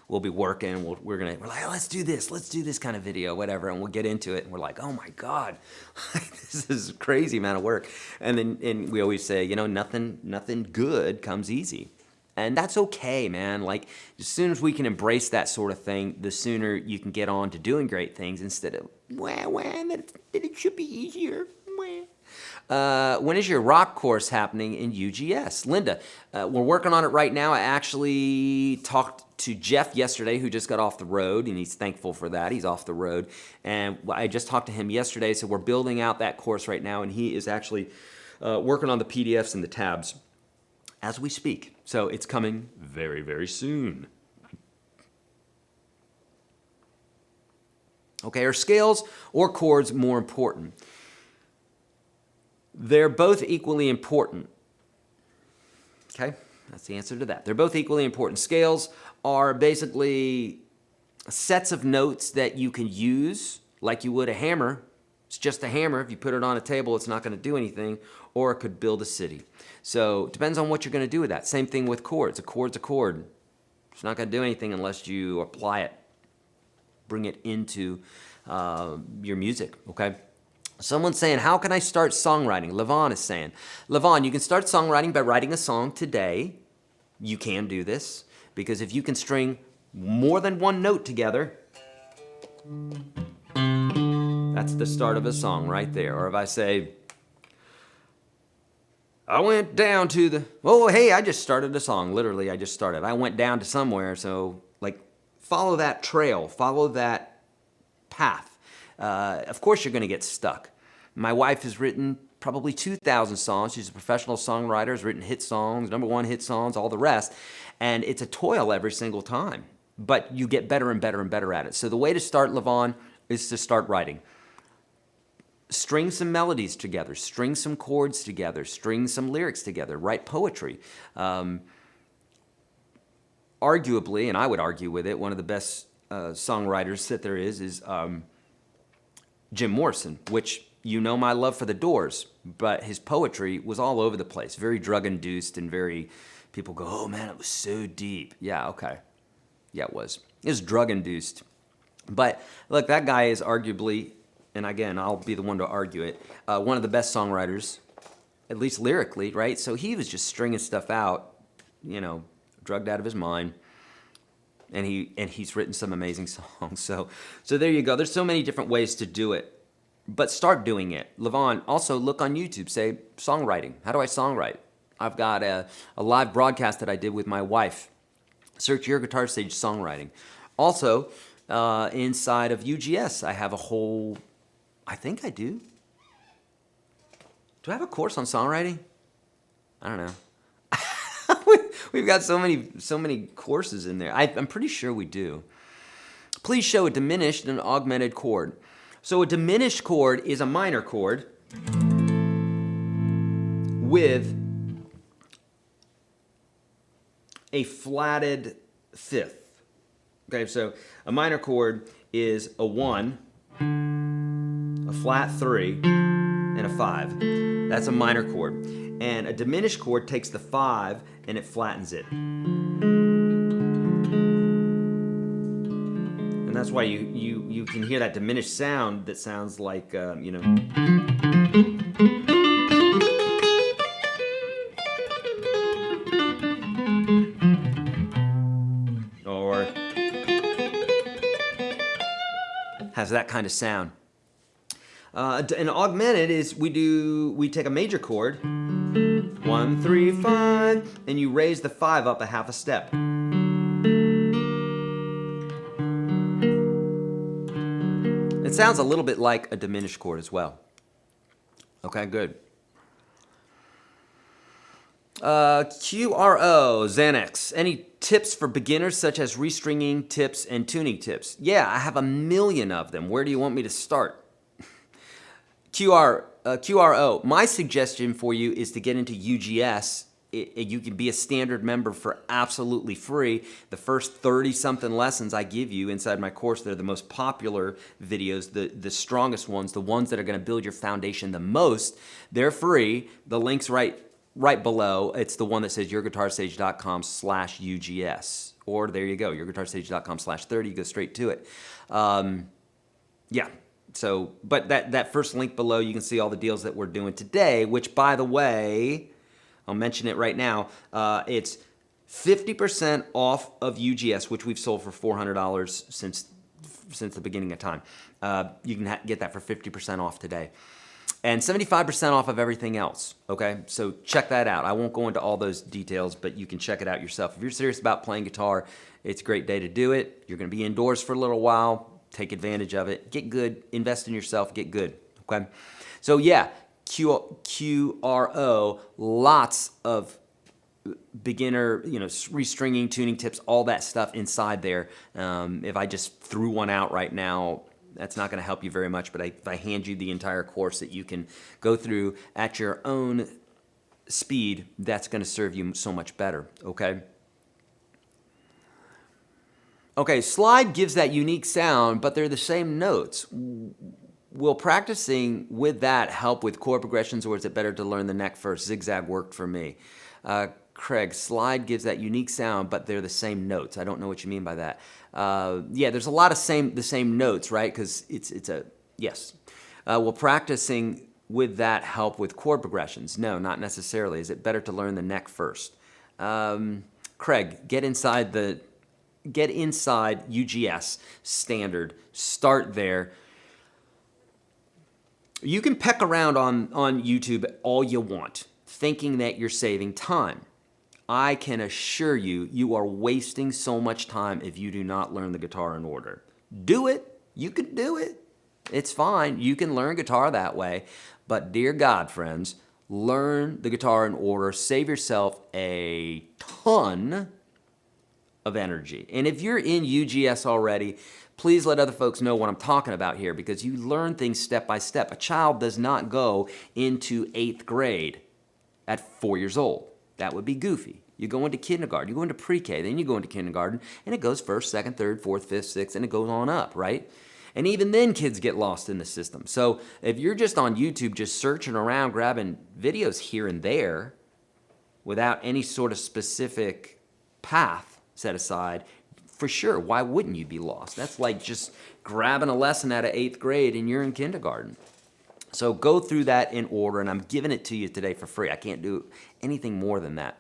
we'll be working, we're like, oh, let's do this kind of video, whatever, and we'll get into it, and we're like, oh my God, this is a crazy amount of work. And we always say, nothing good comes easy. And that's okay, man. Like, as soon as we can embrace that sort of thing, the sooner you can get on to doing great things instead of, that it should be easier. When is your rock course happening in UGS? Linda, we're working on it right now. I actually talked to Jeff yesterday, who just got off the road, and he's thankful for that. He's off the road. And I just talked to him yesterday, so we're building out that course right now, and he is actually working on the PDFs and the tabs as we speak. So it's coming very, very soon. Okay, are scales or chords more important? They're both equally important. Okay, that's the answer to that. They're both equally important. Scales are basically sets of notes that you can use like you would a hammer. It's just a hammer. If you put it on a table, it's not going to do anything, or it could build a city. So it depends on what you're going to do with that. Same thing with chords. A chord's a chord. It's not going to do anything unless you apply it, bring it into your music, okay? Someone's saying, how can I start songwriting? Levon is saying, Levon, you can start songwriting by writing a song today. You can do this, because if you can string more than one note together, that's the start of a song right there. Or if I say, I went down to the, I just started a song. Literally, I just started. I went down to somewhere, so follow that trail, follow that path. Of course you're going to get stuck. My wife has written probably 2,000 songs. She's a professional songwriter, has written hit songs, #1 hit songs, all the rest. And it's a toil every single time. But you get better and better and better at it. So the way to start, Levon, is to start writing. String some melodies together, string some chords together, string some lyrics together, write poetry. Arguably, and I would argue with it, one of the best songwriters that there is Jim Morrison, which my love for the Doors, but his poetry was all over the place, very drug-induced and very, people go, oh man, it was so deep. Yeah, okay. Yeah, it was. It was drug-induced. But look, that guy is arguably, and again, I'll be the one to argue it, one of the best songwriters, at least lyrically, right? So he was just stringing stuff out, drugged out of his mind. And he's written some amazing songs. So there you go. There's so many different ways to do it. But start doing it. Levon, also look on YouTube. Say, songwriting. How do I songwrite? I've got a live broadcast that I did with my wife. Search YourGuitarSage songwriting. Also, inside of UGS, I have a whole, I think I do. Do I have a course on songwriting? I don't know. We've got so many courses in there. I'm pretty sure we do. Please show a diminished and augmented chord. So a diminished chord is a minor chord with a flatted fifth. Okay, so a minor chord is a 1, a flat 3, and and a 5. That's a minor chord. And a diminished chord takes the 5 and it flattens it. And that's why you can hear that diminished sound that sounds like, you know. Or has that kind of sound. And augmented is we take a major chord, 1, 3, 5, and you raise the 5 up a half a step. It sounds a little bit like a diminished chord as well. Okay, good. QRO, Xanax. Any tips for beginners such as restringing tips and tuning tips? Yeah, I have a million of them. Where do you want me to start? QRO, my suggestion for you is to get into UGS. You can be a standard member for absolutely free. The first 30-something lessons I give you inside my course, they're the most popular videos, the strongest ones, the ones that are going to build your foundation the most. They're free. The link's right below. It's the one that says YourGuitarSage.com/UGS. Or there you go, YourGuitarSage.com/30. You go straight to it. Yeah. So, but that first link below, you can see all the deals that we're doing today, which, by the way, I'll mention it right now. It's 50% off of UGS, which we've sold for $400 since the beginning of time. You can get that for 50% off today. And 75% off of everything else, okay? So check that out. I won't go into all those details, but you can check it out yourself. If you're serious about playing guitar, it's a great day to do it. You're gonna be indoors for a little while. Take advantage of it. Get good. Invest in yourself. Get good. Okay? So yeah, QRO, lots of beginner, restringing, tuning tips, all that stuff inside there. If I just threw one out right now, that's not going to help you very much, but if I hand you the entire course that you can go through at your own speed, that's going to serve you so much better, okay? Okay, slide gives that unique sound, but they're the same notes. Will practicing with that help with chord progressions, or is it better to learn the neck first? Zigzag worked for me. Craig, slide gives that unique sound, but they're the same notes. I don't know what you mean by that. Yeah, there's a lot of the same notes, right? Because it's a, yes. Will practicing with that help with chord progressions? No, not necessarily. Is it better to learn the neck first? Craig, get inside UGS standard. Start there. You can peck around on YouTube all you want, thinking that you're saving time. I can assure you, you are wasting so much time if you do not learn the guitar in order. Do it. You can do it. It's fine. You can learn guitar that way. But dear God, friends, learn the guitar in order. Save yourself a ton of energy. And if you're in UGS already, please let other folks know what I'm talking about here, because you learn things step by step. A child does not go into 8th grade at 4 years old. That would be goofy. You go into kindergarten, you go into pre-K, then you go into kindergarten, and it goes 1st, 2nd, 3rd, 4th, 5th, 6th, and it goes on up, right? And even then, kids get lost in the system. So if you're just on YouTube, just searching around, grabbing videos here and there, without any sort of specific path set aside, for sure, why wouldn't you be lost? That's like just grabbing a lesson out of 8th grade and you're in kindergarten. So go through that in order, and I'm giving it to you today for free. I can't do anything more than that.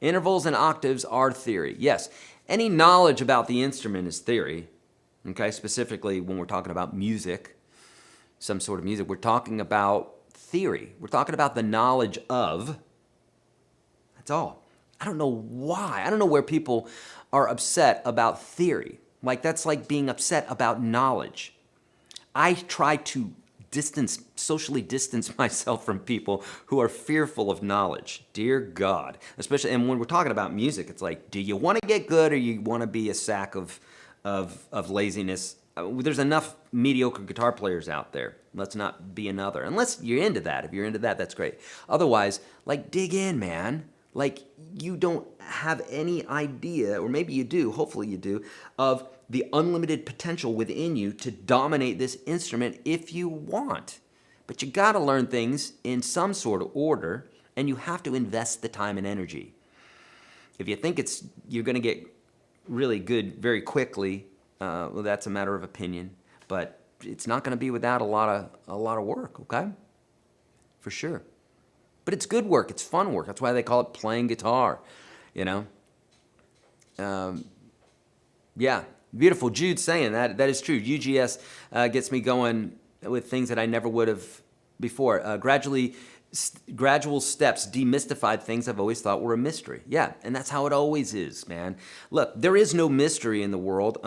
Intervals and octaves are theory. Yes, any knowledge about the instrument is theory. Okay, specifically when we're talking about music, some sort of music, we're talking about theory. We're talking about the knowledge of. That's all. I don't know why. I don't know where people are upset about theory. Like, that's like being upset about knowledge. I try to socially distance myself from people who are fearful of knowledge. Dear God. Especially, and when we're talking about music, it's like, do you want to get good, or you want to be a sack of laziness? There's enough mediocre guitar players out there. Let's not be another. Unless you're into that. If you're into that, that's great. Otherwise, like, dig in, man. Like, you don't have any idea, or maybe you do, hopefully you do, of the unlimited potential within you to dominate this instrument if you want. But you got to learn things in some sort of order, and you have to invest the time and energy. If you think you're going to get really good very quickly, well, that's a matter of opinion. But it's not going to be without a lot of work, okay? For sure. But it's good work. It's fun work. That's why they call it playing guitar, you know? Yeah, beautiful. Jude's saying that. That is true. UGS gets me going with things that I never would have before. Gradual steps demystified things I've always thought were a mystery. Yeah, and that's how it always is, man. Look, there is no mystery in the world.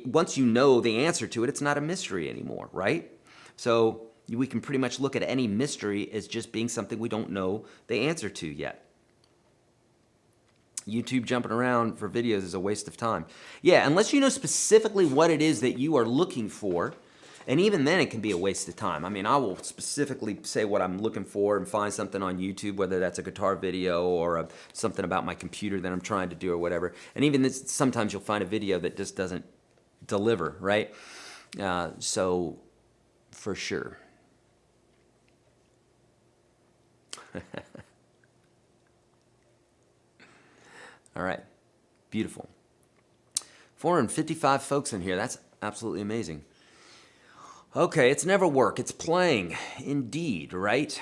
Once you know the answer to it, it's not a mystery anymore, right? So we can pretty much look at any mystery as just being something we don't know the answer to yet. YouTube jumping around for videos is a waste of time. Yeah, unless you know specifically what it is that you are looking for, and even then it can be a waste of time. I mean, I will specifically say what I'm looking for and find something on YouTube, whether that's a guitar video or something about my computer that I'm trying to do or whatever. And even this, sometimes you'll find a video that just doesn't deliver, right? So, for sure. All right, beautiful. 455 folks in here. That's absolutely amazing. Okay, it's never work. It's playing, indeed, right?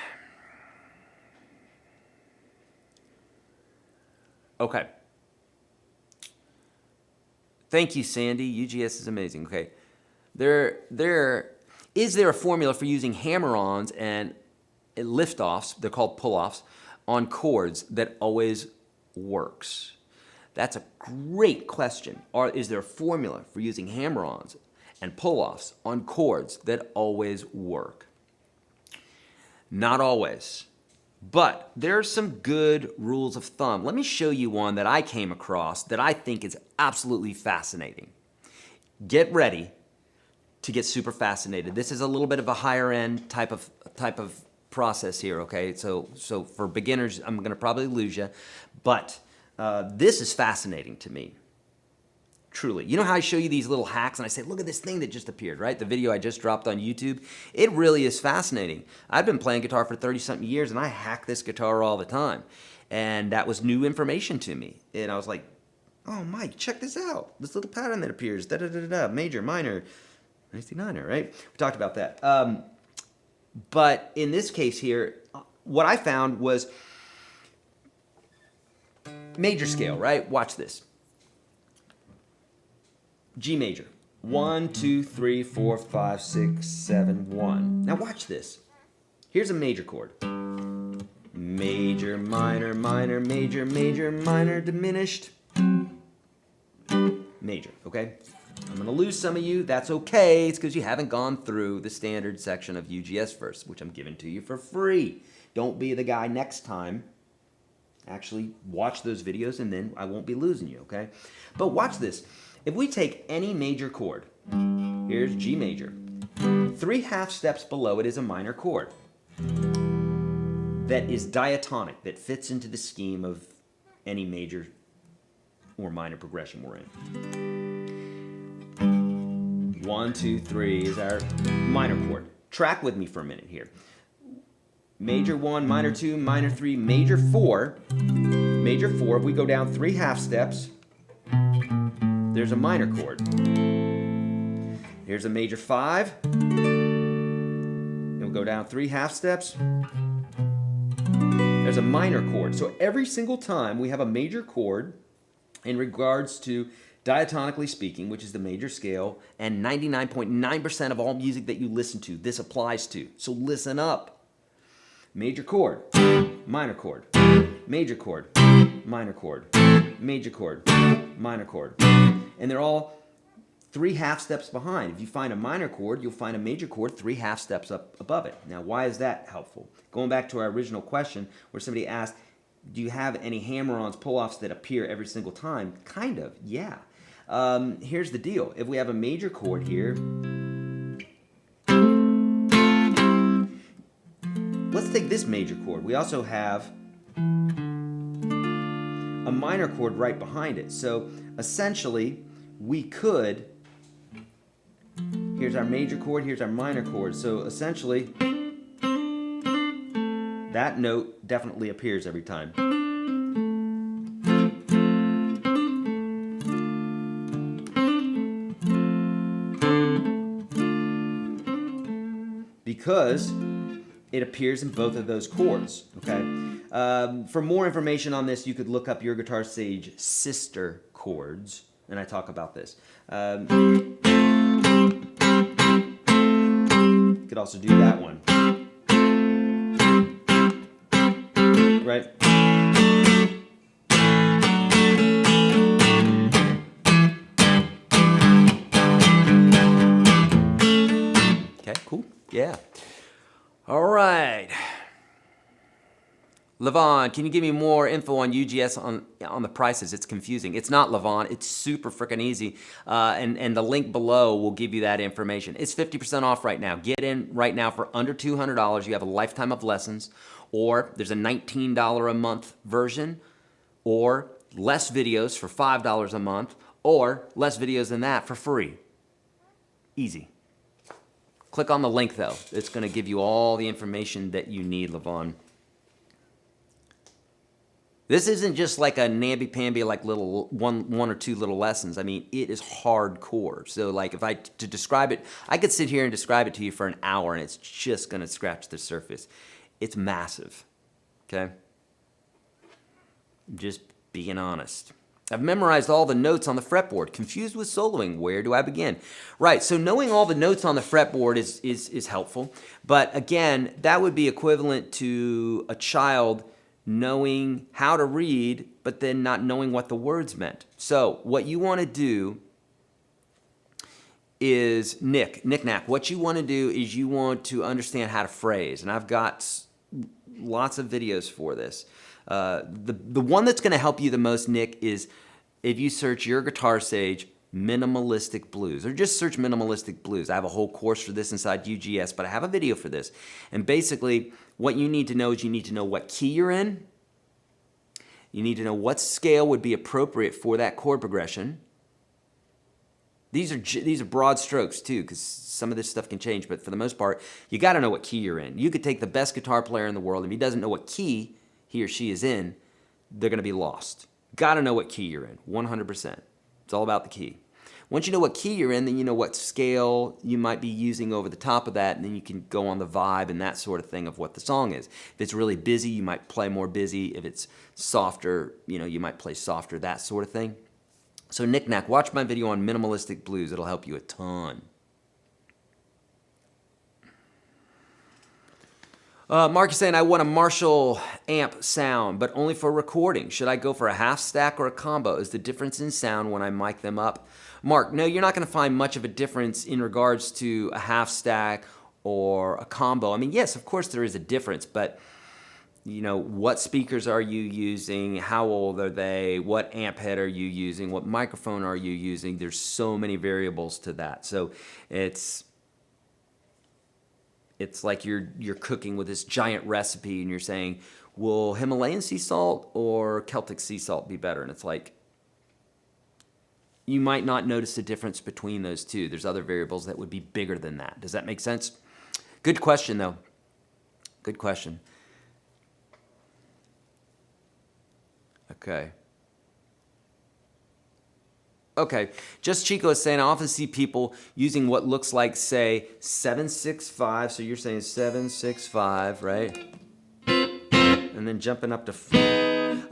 Okay. Thank you, Sandy. UGS is amazing. Okay. Is there a formula for using hammer-ons and lift-offs, they're called pull-offs, on chords that always works? That's a great question. Is there a formula for using hammer-ons and pull-offs on chords that always work? Not always, but there are some good rules of thumb. Let me show you one that I came across that I think is absolutely fascinating. Get ready to get super fascinated. This is a little bit of a higher end type of process here, okay? So for beginners, I'm gonna probably lose you, but this is fascinating to me. Truly. You know how I show you these little hacks and I say, look at this thing that just appeared, right? The video I just dropped on YouTube. It really is fascinating. I've been playing guitar for 30-something years and I hack this guitar all the time. And that was new information to me. And I was like, oh, Mike, check this out. This little pattern that appears, da-da-da-da-da, major, minor, 99er, right? We talked about that. But in this case here, what I found was major scale, right? Watch this. G major. 1, 2, 3, 4, 5, 6, 7, 1. Now watch this. Here's a major chord. Major, minor, minor, major, major, minor, diminished. Major, okay? I'm gonna lose some of you. That's okay. It's because you haven't gone through the standard section of UGS first, which I'm giving to you for free. Don't be the guy next time. Actually, watch those videos and then I won't be losing you, okay? But watch this. If we take any major chord, here's G major. 3 half steps below it is a minor chord that is diatonic, that fits into the scheme of any major or minor progression we're in. 1, 2, 3 is our minor chord. Track with me for a minute here. Major 1, minor 2, minor 3, major 4. Major 4, if we go down 3 half steps, there's a minor chord. Here's a major 5. And we'll go down 3 half steps. There's a minor chord. So every single time we have a major chord in regards to diatonically speaking, which is the major scale, and 99.9% of all music that you listen to, this applies to. So listen up. Major chord, minor chord, major chord, minor chord, major chord, minor chord. And they're all 3 half steps behind. If you find a minor chord, you'll find a major chord 3 half steps up above it. Now, why is that helpful? Going back to our original question where somebody asked, do you have any hammer-ons, pull-offs that appear every single time? Kind of, yeah. Here's the deal. If we have a major chord here, let's take this major chord. We also have a minor chord right behind it. So essentially, we could, here's our major chord, here's our minor chord. So essentially, that note definitely appears every time. Because it appears in both of those chords, okay? For more information on this, you could look up YourGuitarSage sister chords, and I talk about this. You could also do that one. Right? Okay, cool. Yeah. All right. Levon, can you give me more info on UGS on the prices? It's confusing. It's not, Levon. It's super freaking easy. And the link below will give you that information. It's 50% off right now. Get in right now for under $200. You have a lifetime of lessons. Or there's a $19 a month version. Or less videos for $5 a month. Or less videos than that for free. Easy. Click on the link, though. It's going to give you all the information that you need, Levon. This isn't just like a namby-pamby, like little one or two little lessons. I mean, it is hardcore. So, like, to describe it, I could sit here and describe it to you for an hour, and it's just going to scratch the surface. It's massive, okay? I'm just being honest. I've memorized all the notes on the fretboard. Confused with soloing, where do I begin? Right, so knowing all the notes on the fretboard is helpful. But again, that would be equivalent to a child knowing how to read, but then not knowing what the words meant. So what you want to do is, knick-knack, what you want to do is you want to understand how to phrase. And I've got lots of videos for this. The one that's going to help you the most, Nick, is if you search YourGuitarSage minimalistic blues, or just search minimalistic blues. I have a whole course for this inside UGS, but I have a video for this. And basically, what you need to know is you need to know what key you're in. You need to know what scale would be appropriate for that chord progression. These are broad strokes too, because some of this stuff can change, but for the most part, you got to know what key you're in. You could take the best guitar player in the world, if he doesn't know what key he or she is in, they're going to be lost. Got to know what key you're in, 100%. It's all about the key. Once you know what key you're in, then you know what scale you might be using over the top of that, and then you can go on the vibe and that sort of thing of what the song is. If it's really busy, you might play more busy. If it's softer, you might play softer, that sort of thing. So knick-knack, watch my video on minimalistic blues. It'll help you a ton. Mark is saying, I want a Marshall amp sound, but only for recording. Should I go for a half stack or a combo? Is the difference in sound when I mic them up? Mark, no, you're not going to find much of a difference in regards to a half stack or a combo. I mean, yes, of course there is a difference, but what speakers are you using? How old are they? What amp head are you using? What microphone are you using? There's so many variables to that. So it's like you're cooking with this giant recipe and you're saying, will Himalayan sea salt or Celtic sea salt be better? And it's like, you might not notice the difference between those two. There's other variables that would be bigger than that. Does that make sense? Good question, though. Good question. Okay, just Chico is saying, I often see people using what looks like, say, 7/6/5. So you're saying 7/6/5, right? And then jumping up to 4.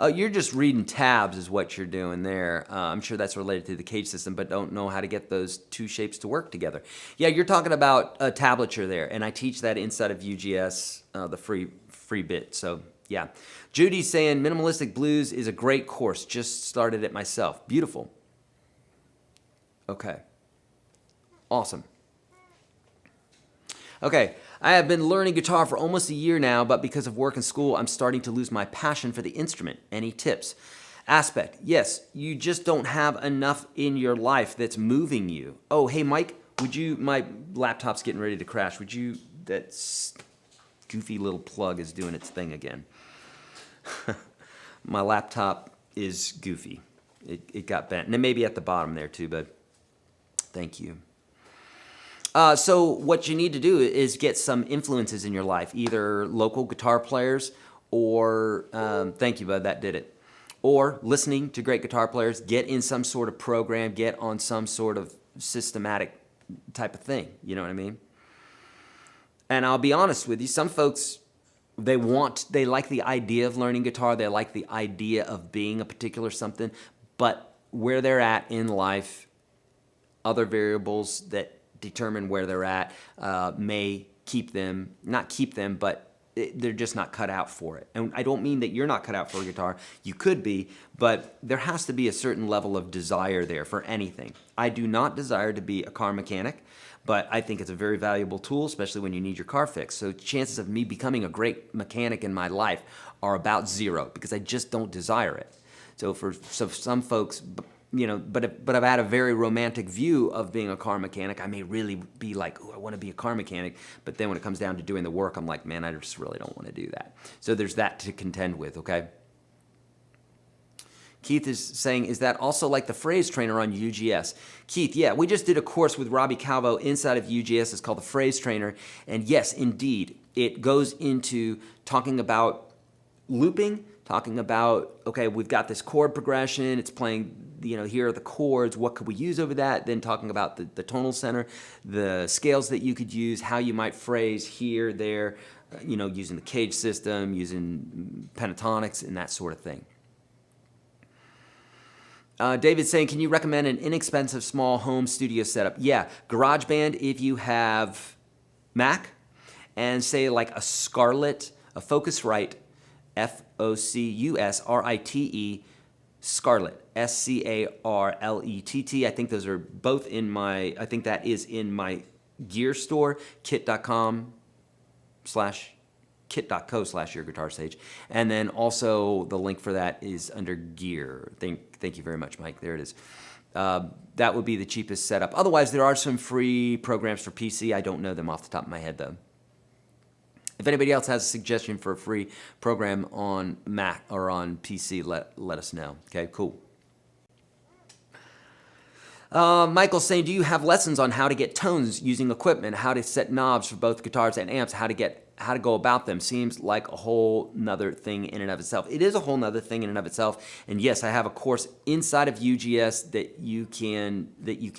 You're just reading tabs is what you're doing there. I'm sure that's related to the cage system, but don't know how to get those two shapes to work together. Yeah, you're talking about tablature there, and I teach that inside of UGS, the free bit. So yeah, Judy's saying minimalistic blues is a great course. Just started it myself. Beautiful. Okay. Awesome. Okay, I have been learning guitar for almost a year now, but because of work and school, I'm starting to lose my passion for the instrument. Any tips? Aspect, yes, you just don't have enough in your life that's moving you. Oh, hey, Mike, my laptop's getting ready to crash. That goofy little plug is doing its thing again. My laptop is goofy. It got bent, and it may be at the bottom there too, but Thank you. So what you need to do is get some influences in your life, either local guitar players or, thank you, bud, that did it. Or listening to great guitar players, get in some sort of program, get on some sort of systematic type of thing. You know what I mean? And I'll be honest with you, some folks, they like the idea of learning guitar, they like the idea of being a particular something, but where they're at in life, other variables that determine where they're at may not keep them, but they're just not cut out for it. And I don't mean that you're not cut out for a guitar. You could be, but there has to be a certain level of desire there for anything. I do not desire to be a car mechanic, but I think it's a very valuable tool, especially when you need your car fixed. So chances of me becoming a great mechanic in my life are about zero because I just don't desire it. So for some folks, but I've had a very romantic view of being a car mechanic. I may really be like, oh, I want to be a car mechanic. But then when it comes down to doing the work, I'm like, man, I just really don't want to do that. So there's that to contend with, okay? Keith is saying, is that also like the phrase trainer on UGS? Keith, yeah, we just did a course with Robbie Calvo inside of UGS. It's called the phrase trainer. And yes, indeed, it goes into talking about looping, talking about, okay, we've got this chord progression, it's playing, here are the chords, what could we use over that? Then talking about the tonal center, the scales that you could use, how you might phrase here, there, using the cage system, using pentatonics, and that sort of thing. David's saying, can you recommend an inexpensive small home studio setup? Yeah, GarageBand if you have Mac, and say like a Scarlett, a Focusrite, Focusrite, Scarlett, Scarlett. I think those are both I think that is in my gear store, kit.co/YourGuitarSage. And then also the link for that is under gear. Thank you very much, Mike. There it is. That would be the cheapest setup. Otherwise, there are some free programs for PC. I don't know them off the top of my head, though. If anybody else has a suggestion for a free program on Mac or on PC, let us know. Okay, cool. Michael's saying, do you have lessons on how to get tones using equipment, how to set knobs for both guitars and amps, how to go about them? Seems like a whole nother thing in and of itself. It is a whole nother thing in and of itself. And yes, I have a course inside of UGS that you can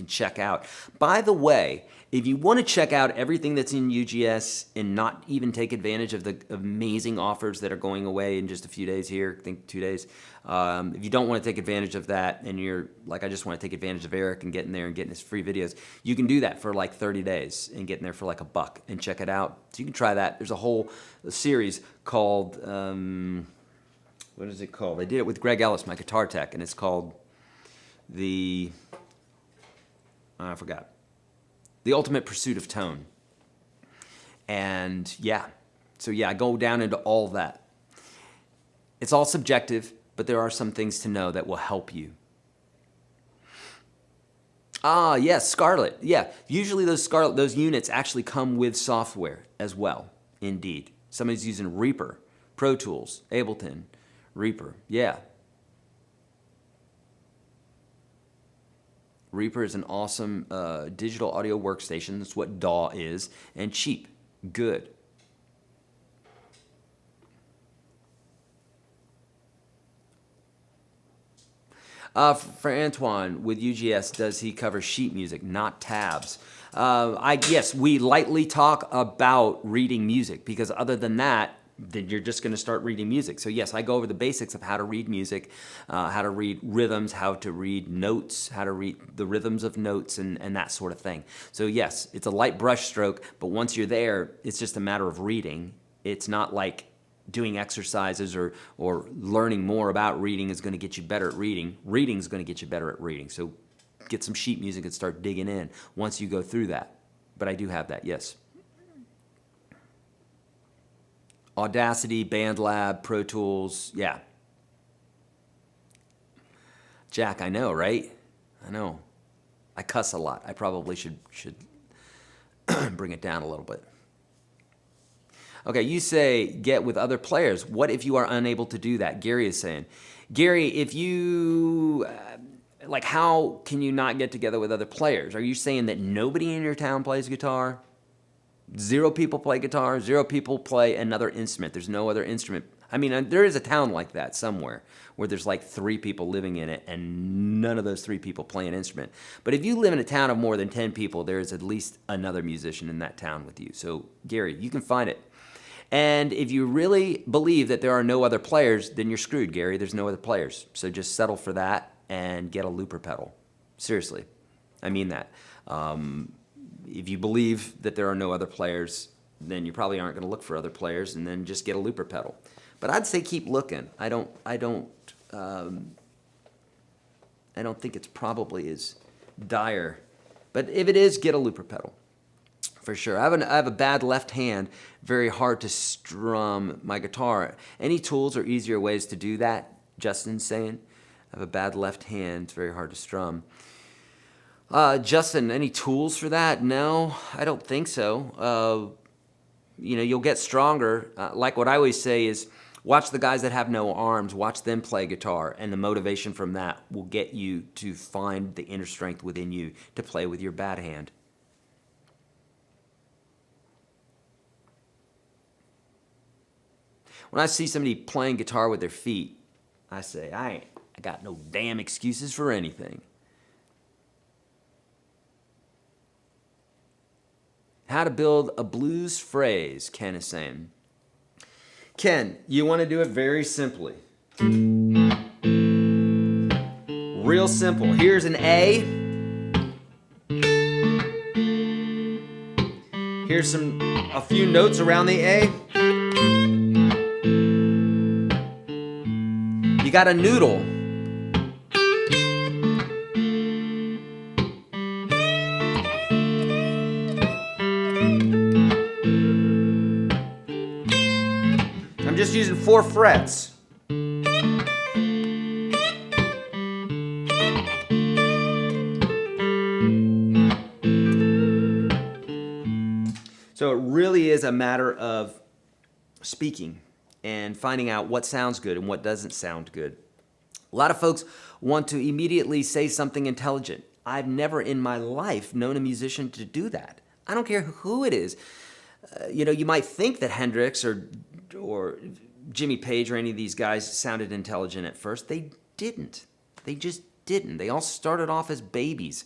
check out. By the way, if you want to check out everything that's in UGS and not even take advantage of the amazing offers that are going away in just a few days here, I think 2 days, if you don't want to take advantage of that and you're like, I just want to take advantage of Eric and get in there and getting his free videos, you can do that for like 30 days and get in there for like $1 and check it out. So you can try that. There's a whole series called, what is it called? I did it with Greg Ellis, my guitar tech, and it's called I forgot. The Ultimate Pursuit of Tone. And yeah, so yeah, I go down into all that. It's all subjective, but there are some things to know that will help you. Ah, yes, Scarlett. Yeah, usually those units actually come with software as well, indeed. Somebody's using Reaper, Pro Tools, Ableton, Reaper. Yeah. Reaper is an awesome digital audio workstation. That's what DAW is. And cheap. Good. For Antoine, with UGS, does he cover sheet music, not tabs? Yes, we lightly talk about reading music, because other than that, then you're just going to start reading music. So yes, I go over the basics of how to read music, how to read rhythms, how to read notes, how to read the rhythms of notes, and that sort of thing. So yes, it's a light brush stroke, but once you're there, it's just a matter of reading. It's not like doing exercises or learning more about reading is going to get you better at reading. Reading is going to get you better at reading. So get some sheet music and start digging in once you go through that. But I do have that, yes. Audacity, BandLab, Pro Tools, yeah. Jack, I know, right? I know. I cuss a lot. I probably should bring it down a little bit. Okay, you say get with other players. What if you are unable to do that? Gary is saying. Gary, if you, like, how can you not get together with other players? Are you saying that nobody in your town plays guitar? 0 people play guitar, 0 people play another instrument. There's no other instrument. I mean, there is a town like that somewhere where there's like 3 people living in it and none of those 3 people play an instrument. But if you live in a town of more than 10 people, there is at least another musician in that town with you. So, Gary, you can find it. And if you really believe that there are no other players, then you're screwed, Gary. There's no other players. So just settle for that and get a looper pedal. Seriously. I mean that. If you believe that there are no other players, then you probably aren't going to look for other players, and then just get a looper pedal. But I'd say keep looking. I don't think it's probably as dire. But if it is, get a looper pedal. For sure. I have a bad left hand, very hard to strum my guitar. Any tools or easier ways to do that? Justin's saying. I have a bad left hand, it's very hard to strum. Justin, any tools for that? No, I don't think so. You'll get stronger. Like what I always say is, watch the guys that have no arms, watch them play guitar, and the motivation from that will get you to find the inner strength within you to play with your bad hand. When I see somebody playing guitar with their feet, I say, I got no damn excuses for anything. How to build a blues phrase, Ken is saying. Ken, you want to do it very simply. Real simple. Here's an A. Here's a few notes around the A. You got a noodle. I'm just using 4 frets. So it really is a matter of speaking and finding out what sounds good and what doesn't sound good. A lot of folks want to immediately say something intelligent. I've never in my life known a musician to do that. I don't care who it is. You might think that Hendrix or Jimmy Page or any of these guys sounded intelligent at first. They didn't. They just didn't. They all started off as babies,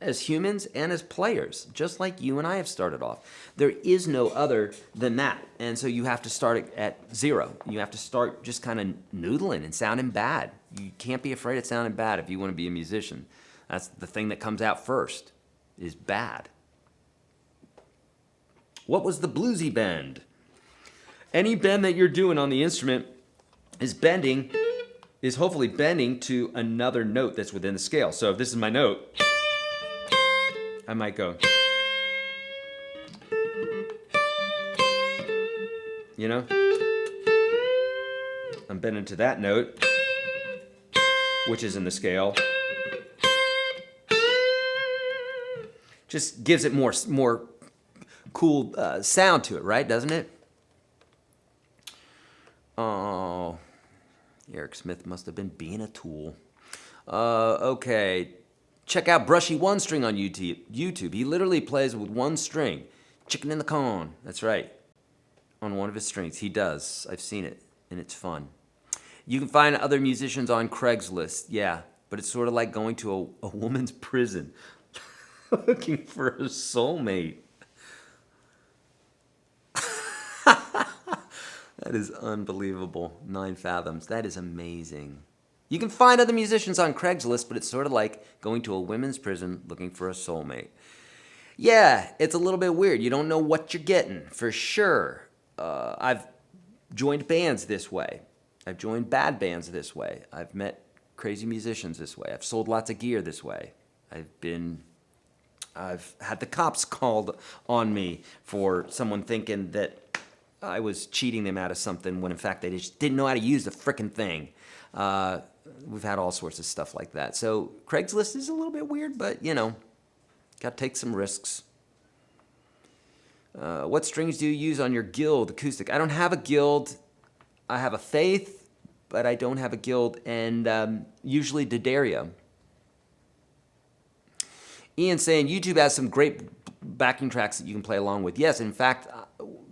as humans and as players, just like you and I have started off. There is no other than that. And so you have to start at 0. You have to start just kind of noodling and sounding bad. You can't be afraid of sounding bad if you want to be a musician. That's the thing that comes out first, is bad. What was the bluesy bend? Any bend that you're doing on the instrument is hopefully bending to another note that's within the scale. So if this is my note, I might go, I'm bending to that note, which is in the scale. Just gives it more cool sound to it, right? Doesn't it? Oh, Eric Smith must have been being a tool. Okay. Check out Brushy One String on YouTube. He literally plays with 1 string. Chicken in the con. That's right. On one of his strings. He does. I've seen it, and it's fun. You can find other musicians on Craigslist. Yeah, but it's sort of like going to a woman's prison looking for a soulmate. That is unbelievable. 9 fathoms. That is amazing. You can find other musicians on Craigslist, but it's sort of like going to a women's prison looking for a soulmate. Yeah, it's a little bit weird. You don't know what you're getting, for sure. I've joined bands this way. I've joined bad bands this way. I've met crazy musicians this way. I've sold lots of gear this way. I've had the cops called on me for someone thinking that I was cheating them out of something when in fact they just didn't know how to use the frickin' thing. We've had all sorts of stuff like that. So Craigslist is a little bit weird, but got to take some risks. What strings do you use on your Guild acoustic? I don't have a Guild. I have a Faith, but I don't have a Guild, and usually D'Addario. Ian's saying YouTube has some great backing tracks that you can play along with. Yes, in fact,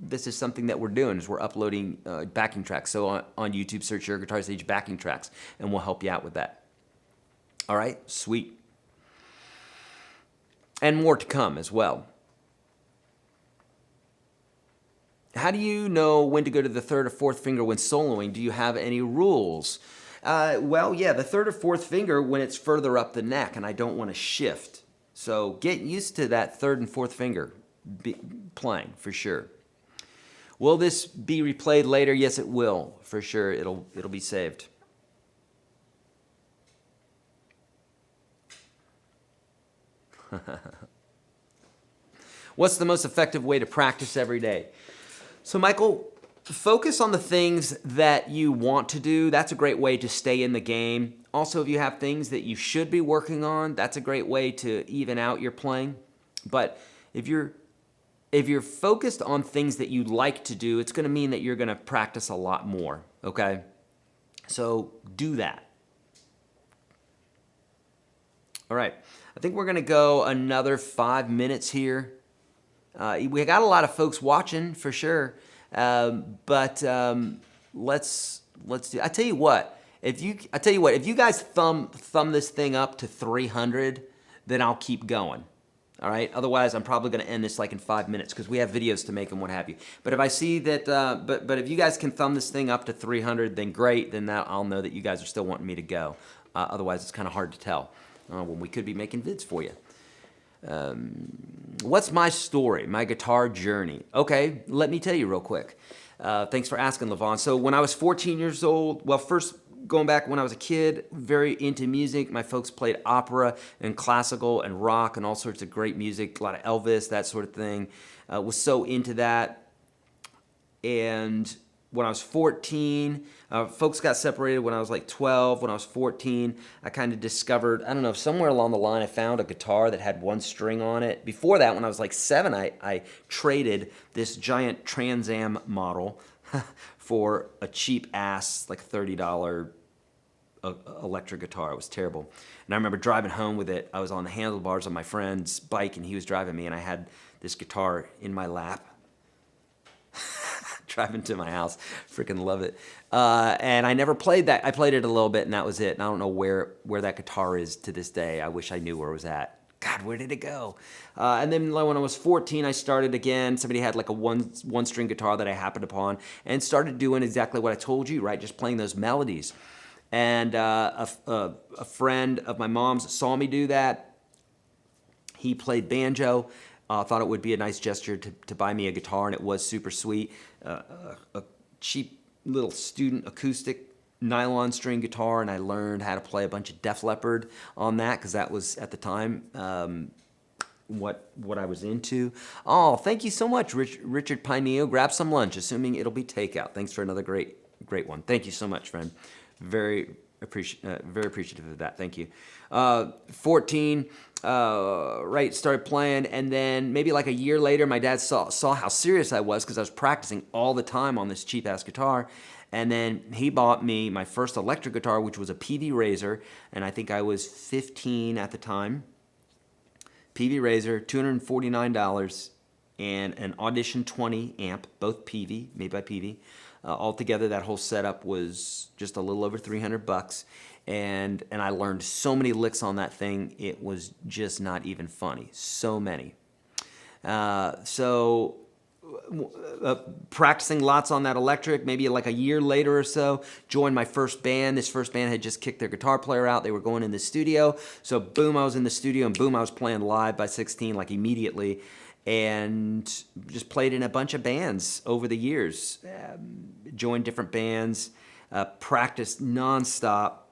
this is something that we're doing is we're uploading backing tracks. So on YouTube, search Your Guitar Sage backing tracks, and we'll help you out with that. All right, sweet. And more to come as well. How do you know when to go to the third or fourth finger when soloing? Do you have any rules? Well, yeah, the third or fourth finger when it's further up the neck and I don't want to shift. So get used to that third and fourth finger playing for sure. Will this be replayed later? Yes, it will for sure. It'll be saved. What's the most effective way to practice every day? So Michael, focus on the things that you want to do. That's a great way to stay in the game. Also, if you have things that you should be working on, that's a great way to even out your playing. But if you're focused on things that you like to do, it's going to mean that you're going to practice a lot more, okay? So do that. All right, I think we're going to go another 5 minutes here. We got a lot of folks watching for sure, but let's do. I tell you what, if you guys thumb this thing up to 300, then I'll keep going. All right. Otherwise, I'm probably going to end this like in 5 minutes because we have videos to make and what have you. But if I see that, but if you guys can thumb this thing up to 300, then great. Then I'll know that you guys are still wanting me to go. Otherwise, it's kind of hard to tell when we could be making vids for you. What's my story, my guitar journey? Okay, let me tell you real quick. Thanks for asking, Levon. So when I was 14 years old, well, first going back when I was a kid, very into music. My folks played opera and classical and rock and all sorts of great music, a lot of Elvis, that sort of thing. Was so into that. And when I was 14, folks got separated when I was like 12. When I was 14, I kind of discovered, I don't know, somewhere along the line I found a guitar that had one string on it. Before that, when I was like 7, I traded this giant Trans Am model for a cheap ass, like $30 electric guitar. It was terrible. And I remember driving home with it. I was on the handlebars of my friend's bike and he was driving me and I had this guitar in my lap. Driving to my house, freaking love it. And I never played that. I played it a little bit and that was it. And I don't know where that guitar is to this day. I wish I knew where it was at. God, where did it go? And then when I was 14, I started again. Somebody had like a one string guitar that I happened upon and started doing exactly what I told you, right? Just playing those melodies. And a friend of my mom's saw me do that. He played banjo. Thought it would be a nice gesture to buy me a guitar, and it was super sweet. A cheap little student acoustic nylon string guitar, and I learned how to play a bunch of Def Leppard on that because that was at the time what I was into. Oh, thank you so much, Richard Pineo. Grab some lunch, assuming it'll be takeout. Thanks for another great one. Thank you so much, friend. Very appreciative of that. Thank you. 14. Right, started playing, and then maybe like a year later, my dad saw how serious I was because I was practicing all the time on this cheap-ass guitar, and then he bought me my first electric guitar, which was a PV Razor, and I think I was 15 at the time. PV Razor, $249, and an Audition 20 amp, both PV, made by PV. Altogether, that whole setup was just a little over $300. And I learned so many licks on that thing, it was just not even funny. So many. Practicing lots on that electric, maybe like a year later or so, joined my first band. This first band had just kicked their guitar player out. They were going in the studio. So boom, I was in the studio, and boom, I was playing live by 16, like immediately. And just played in a bunch of bands over the years. Joined different bands, practiced nonstop.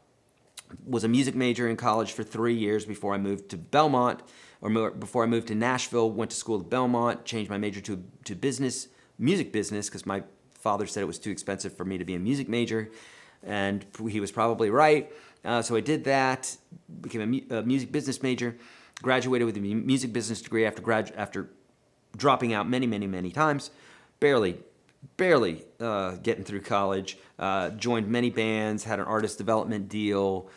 Was a music major in college for 3 years before I moved to Belmont, or before I moved to Nashville. Went to school at Belmont, changed my major to music business, because my father said it was too expensive for me to be a music major, and he was probably right. So I did that, became a music business major, graduated with a music business degree after dropping out many times, barely getting through college. Joined many bands, had an artist development deal.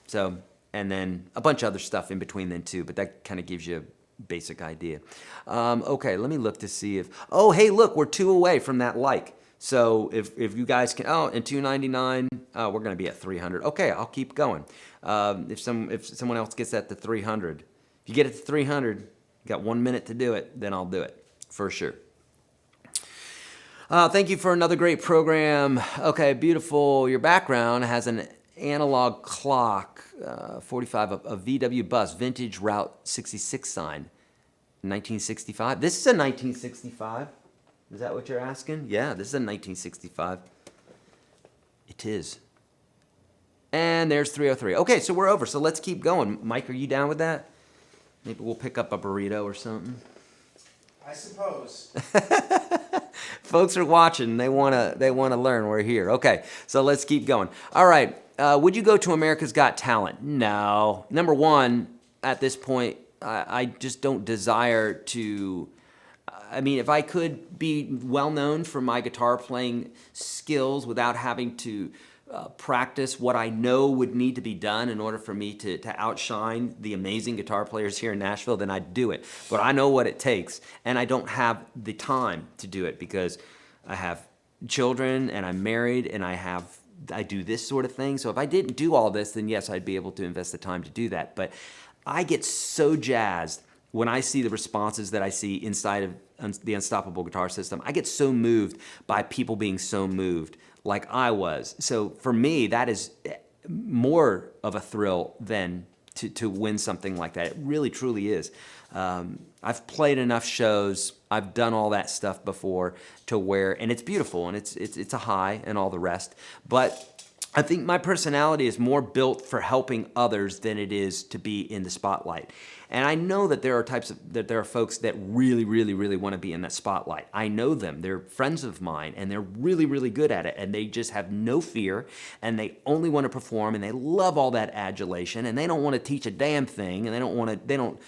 So and then a bunch of other stuff in between then too, but that kind of gives you a basic idea. Okay, let me look to see if, oh, hey, look, we're 2 away from that like. So if you guys can, oh, and 299, we're going to be at 300. Okay, I'll keep going. If someone else gets that to 300, if you get it to 300, you got 1 minute to do it, then I'll do it for sure. Thank you for another great program. Okay, beautiful. Your background has an analog clock, 45, a VW bus, vintage Route 66 sign, 1965. This is a 1965. Is that what you're asking? Yeah, this is a 1965. It is. And there's 303. Okay, so we're over. So let's keep going. Mike, are you down with that? Maybe we'll pick up a burrito or something. I suppose. Folks are watching. They wanna learn. We're here. Okay, so let's keep going. All right. Would you go to America's Got Talent? No. Number one, at this point, I just don't desire to. I mean, if I could be well known for my guitar playing skills without having to practice what I know would need to be done in order for me to outshine the amazing guitar players here in Nashville, then I'd do it. But I know what it takes, and I don't have the time to do it because I have children and I'm married and I do this sort of thing. So if I didn't do all this, then yes, I'd be able to invest the time to do that. But I get so jazzed when I see the responses that I see inside of the Unstoppable Guitar System. I get so moved by people being so moved like I was. So for me, that is more of a thrill than to win something like that. It really, truly is. I've played enough shows. I've done all that stuff before to where, and it's beautiful, and it's a high and all the rest. But I think my personality is more built for helping others than it is to be in the spotlight. And I know that there are folks that really, really, really want to be in that spotlight. I know them. They're friends of mine, and they're really, really good at it. And they just have no fear, and they only want to perform, and they love all that adulation, and they don't want to teach a damn thing, and they don't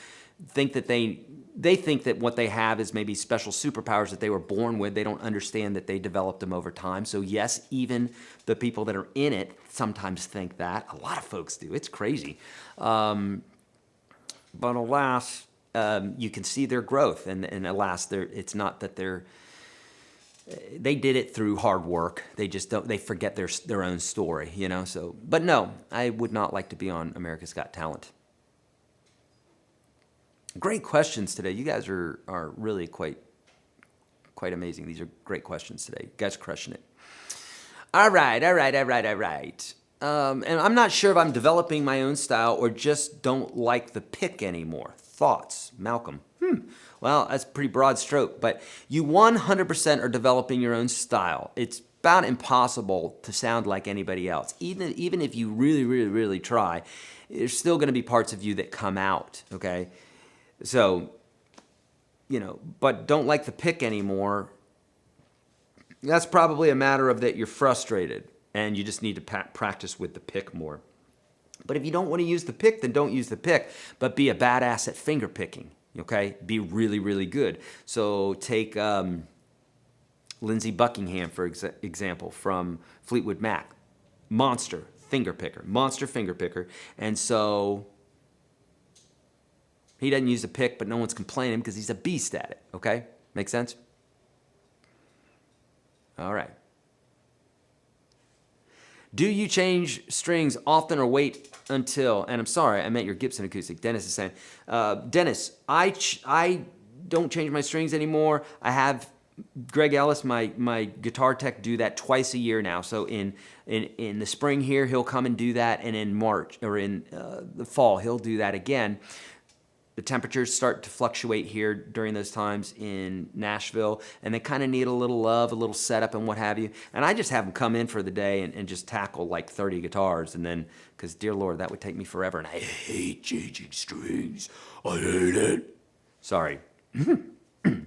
think that they think that what they have is maybe special superpowers that they were born with. They don't understand that they developed them over time. So yes, even the people that are in it sometimes think that. A lot of folks do. It's crazy. But alas, you can see their growth, and alas, it's not that they did it through hard work. They just don't. They forget their own story, you know. So, but no, I would not like to be on America's Got Talent. Great questions today. You guys are really quite amazing. These are great questions today. You guys are crushing it. All right. And I'm not sure if I'm developing my own style or just don't like the pick anymore. Thoughts, Malcolm? Well, that's a pretty broad stroke, but you 100% are developing your own style. It's about impossible to sound like anybody else. Even if you really, really, really try, there's still going to be parts of you that come out, okay? So, but don't like the pick anymore. That's probably a matter of that you're frustrated and you just need to practice with the pick more. But if you don't want to use the pick, then don't use the pick, but be a badass at finger picking, okay? Be really, really good. So take Lindsey Buckingham, for example, from Fleetwood Mac. Monster finger picker. And so he doesn't use a pick, but no one's complaining because he's a beast at it, okay? Make sense? All right. Do you change strings often or wait until, and I'm sorry, I meant your Gibson acoustic. Dennis is saying, Dennis, I don't change my strings anymore. I have Greg Ellis, my guitar tech, do that twice a year now. So in the spring here, he'll come and do that, and in March, or in the fall, he'll do that again. The temperatures start to fluctuate here during those times in Nashville, and they kind of need a little love, a little setup, and what have you. And I just have them come in for the day and just tackle like 30 guitars, and then, because dear Lord, that would take me forever, and I hate changing strings. I hate it. Sorry. I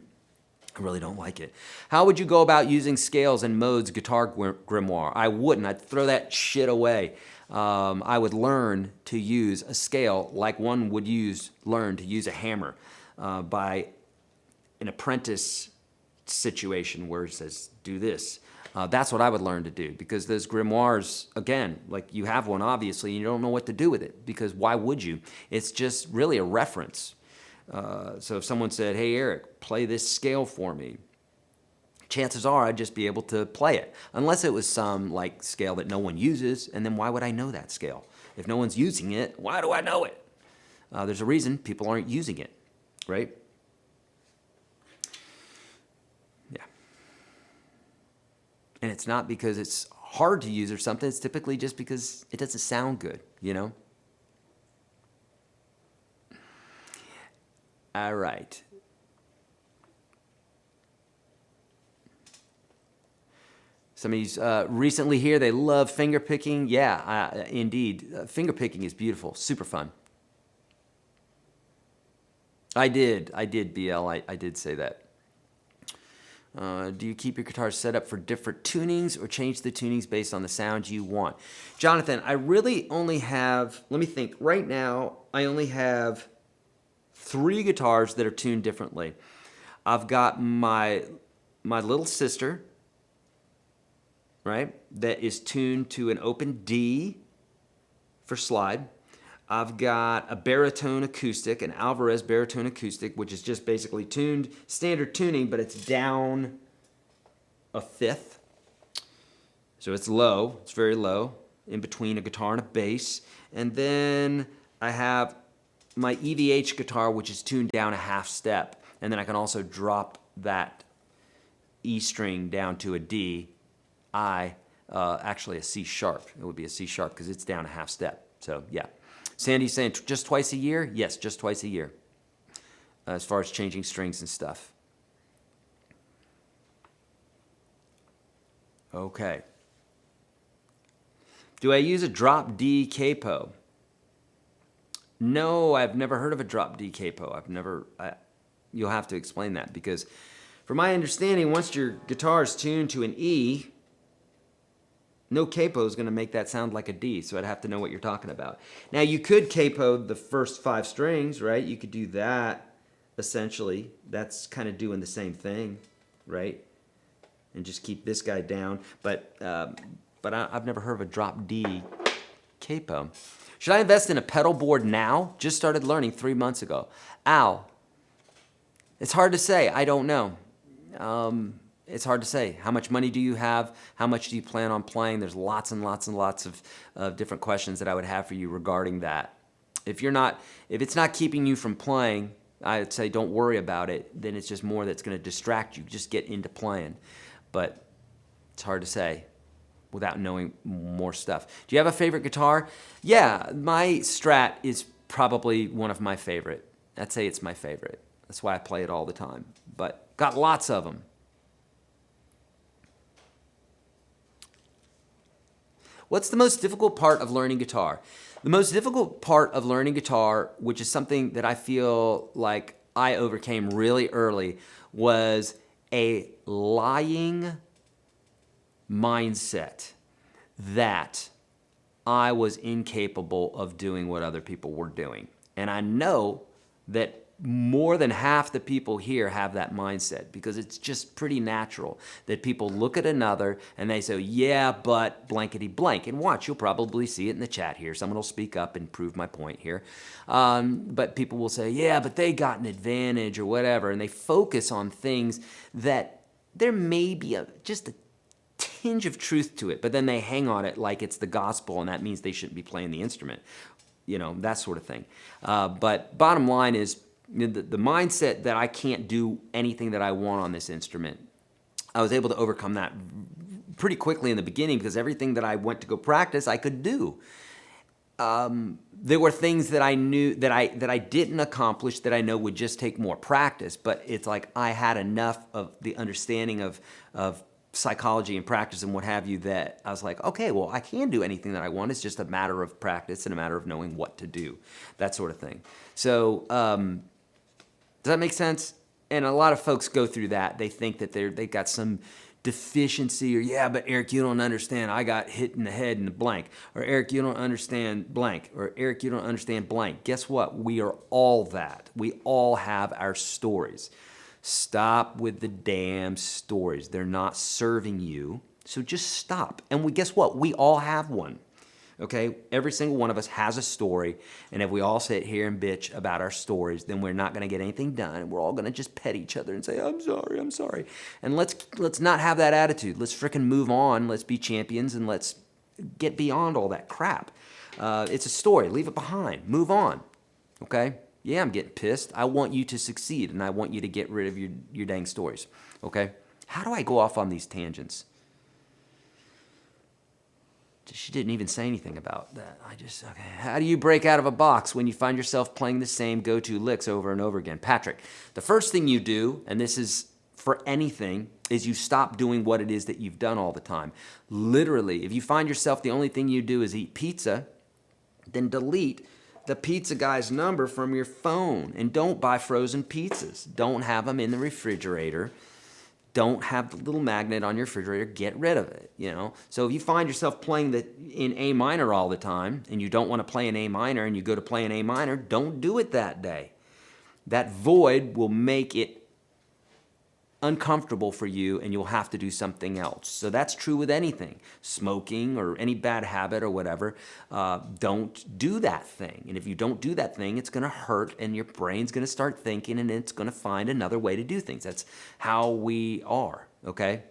really don't like it. How would you go about using scales and modes guitar grimoire? I wouldn't. I'd throw that shit away. I would learn to use a scale like one would learn to use a hammer by an apprentice situation where it says, do this. That's what I would learn to do, because those grimoires, again, like you have one obviously, and you don't know what to do with it, because why would you? It's just really a reference. So if someone said, hey Eric, play this scale for me, chances are I'd just be able to play it, unless it was some like scale that no one uses, and then why would I know that scale? If no one's using it, why do I know it? There's a reason people aren't using it, right? Yeah. And it's not because it's hard to use or something, it's typically just because it doesn't sound good, you know? All right. Somebody's recently here, they love finger picking. Yeah, indeed. Finger picking is beautiful, super fun. I did, BL, I did say that. Do you keep your guitar set up for different tunings or change the tunings based on the sound you want? Jonathan, I really only have, let me think, right now I only have 3 guitars that are tuned differently. I've got my little sister, right, that is tuned to an open D for slide. I've got a baritone acoustic, an Alvarez baritone acoustic, which is just basically tuned, standard tuning, but it's down a fifth. So it's low, it's very low, in between a guitar and a bass. And then I have my EVH guitar, which is tuned down a half step. And then I can also drop that E string down to a D, actually a C sharp. It would be a C sharp because it's down a half step. So yeah. Sandy's saying just twice a year? Yes, just twice a year. As far as changing strings and stuff. Okay. Do I use a drop D capo? No, I've never heard of a drop D capo. You'll have to explain that, because from my understanding, once your guitar is tuned to an E, no capo is going to make that sound like a D, so I'd have to know what you're talking about. Now, you could capo the first 5 strings, right? You could do that, essentially. That's kind of doing the same thing, right? And just keep this guy down. But I've never heard of a drop D capo. Should I invest in a pedal board now? Just started learning 3 months ago. Al, it's hard to say. I don't know. It's hard to say. How much money do you have? How much do you plan on playing? There's lots and lots and lots of different questions that I would have for you regarding that. If it's not keeping you from playing, I'd say don't worry about it. Then it's just more that's going to distract you. Just get into playing. But it's hard to say without knowing more stuff. Do you have a favorite guitar? Yeah, my Strat is probably one of my favorite. I'd say it's my favorite. That's why I play it all the time. But got lots of them. What's the most difficult part of learning guitar? The most difficult part of learning guitar, which is something that I feel like I overcame really early, was a lying mindset that I was incapable of doing what other people were doing. And I know that more than half the people here have that mindset, because it's just pretty natural that people look at another and they say, yeah, but blankety blank. And watch, you'll probably see it in the chat here. Someone will speak up and prove my point here. But people will say, yeah, but they got an advantage or whatever. And they focus on things that there may be just a tinge of truth to it, but then they hang on it like it's the gospel, and that means they shouldn't be playing the instrument. You know, that sort of thing. But bottom line is, the mindset that I can't do anything that I want on this instrument, I was able to overcome that pretty quickly in the beginning, because everything that I went to go practice, I could do. There were things that I knew that I didn't accomplish that I know would just take more practice, but it's like I had enough of the understanding of psychology and practice and what have you that I was like, okay, well, I can do anything that I want. It's just a matter of practice and a matter of knowing what to do, that sort of thing. So, does that make sense? And a lot of folks go through that. They think that they got some deficiency, or yeah, but Eric, you don't understand. I got hit in the head in the blank. Or Eric, you don't understand blank. Or Eric, you don't understand blank. Guess what? We are all that. We all have our stories. Stop with the damn stories. They're not serving you. So just stop. And guess what? We all have one. Okay? Every single one of us has a story, and if we all sit here and bitch about our stories, then we're not going to get anything done, and we're all going to just pet each other and say, I'm sorry. And let's not have that attitude. Let's frickin' move on. Let's be champions, and let's get beyond all that crap. It's a story. Leave it behind. Move on. Okay? Yeah, I'm getting pissed. I want you to succeed, and I want you to get rid of your dang stories. Okay? How do I go off on these tangents? She didn't even say anything about that. Okay. How do you break out of a box when you find yourself playing the same go-to licks over and over again? Patrick, the first thing you do, and this is for anything, is you stop doing what it is that you've done all the time. Literally, if you find yourself the only thing you do is eat pizza, then delete the pizza guy's number from your phone and don't buy frozen pizzas. Don't have them in the refrigerator. Don't have the little magnet on your refrigerator. Get rid of it, you know. So if you find yourself playing in A minor all the time and you don't want to play in A minor and you go to play in A minor, don't do it that day. That void will make it uncomfortable for you and you'll have to do something else. So that's true with anything. Smoking or any bad habit or whatever. Don't do that thing. And if you don't do that thing, it's going to hurt and your brain's going to start thinking and it's going to find another way to do things. That's how we are, okay?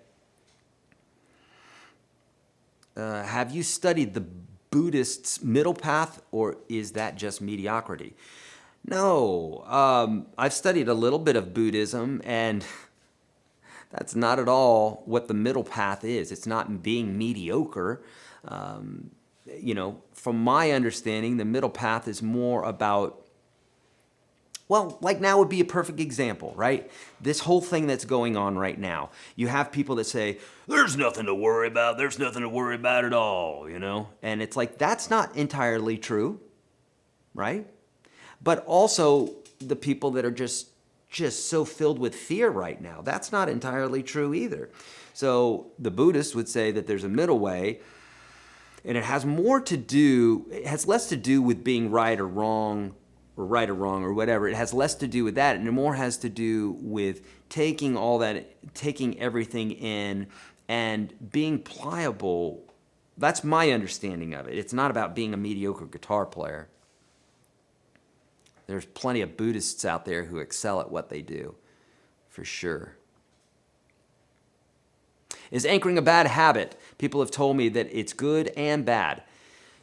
Have you studied the Buddhists' middle path, or is that just mediocrity? No, I've studied a little bit of Buddhism, and that's not at all what the middle path is. It's not being mediocre. You know, from my understanding, the middle path is more about, well, like now would be a perfect example, right? This whole thing that's going on right now. You have people that say, there's nothing to worry about. There's nothing to worry about at all, you know? And it's like, that's not entirely true, right? But also the people that are just so filled with fear right now. That's not entirely true either. So the Buddhists would say that there's a middle way, and it has less to do with being right or wrong or whatever. It has less to do with that, and it more has to do with taking everything in and being pliable. That's my understanding of it. It's not about being a mediocre guitar player. There's plenty of Buddhists out there who excel at what they do, for sure. Is anchoring a bad habit? People have told me that it's good and bad.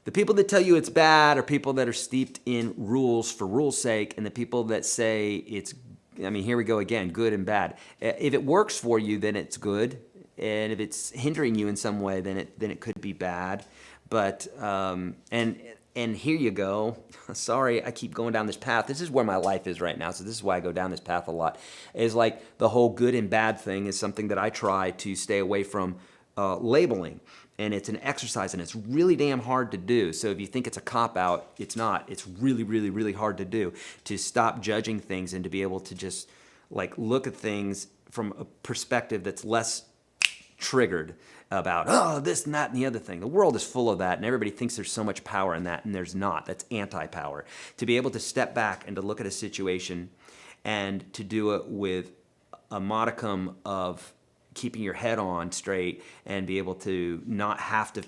The people that tell you it's bad are people that are steeped in rules for rules' sake, and the people that say here we go again, good and bad. If it works for you, then it's good, and if it's hindering you in some way, then it could be bad. But and here you go. Sorry, I keep going down this path. This is where my life is right now, so this is why I go down this path a lot. Is like the whole good and bad thing is something that I try to stay away from labeling. And it's an exercise, and it's really damn hard to do. So if you think it's a cop-out, it's not. It's really, really, really hard to do, to stop judging things and to be able to just like look at things from a perspective that's less triggered about, this and that and the other thing. The world is full of that, and everybody thinks there's so much power in that, and there's not. That's anti-power. To be able to step back and to look at a situation and to do it with a modicum of keeping your head on straight and be able to not have to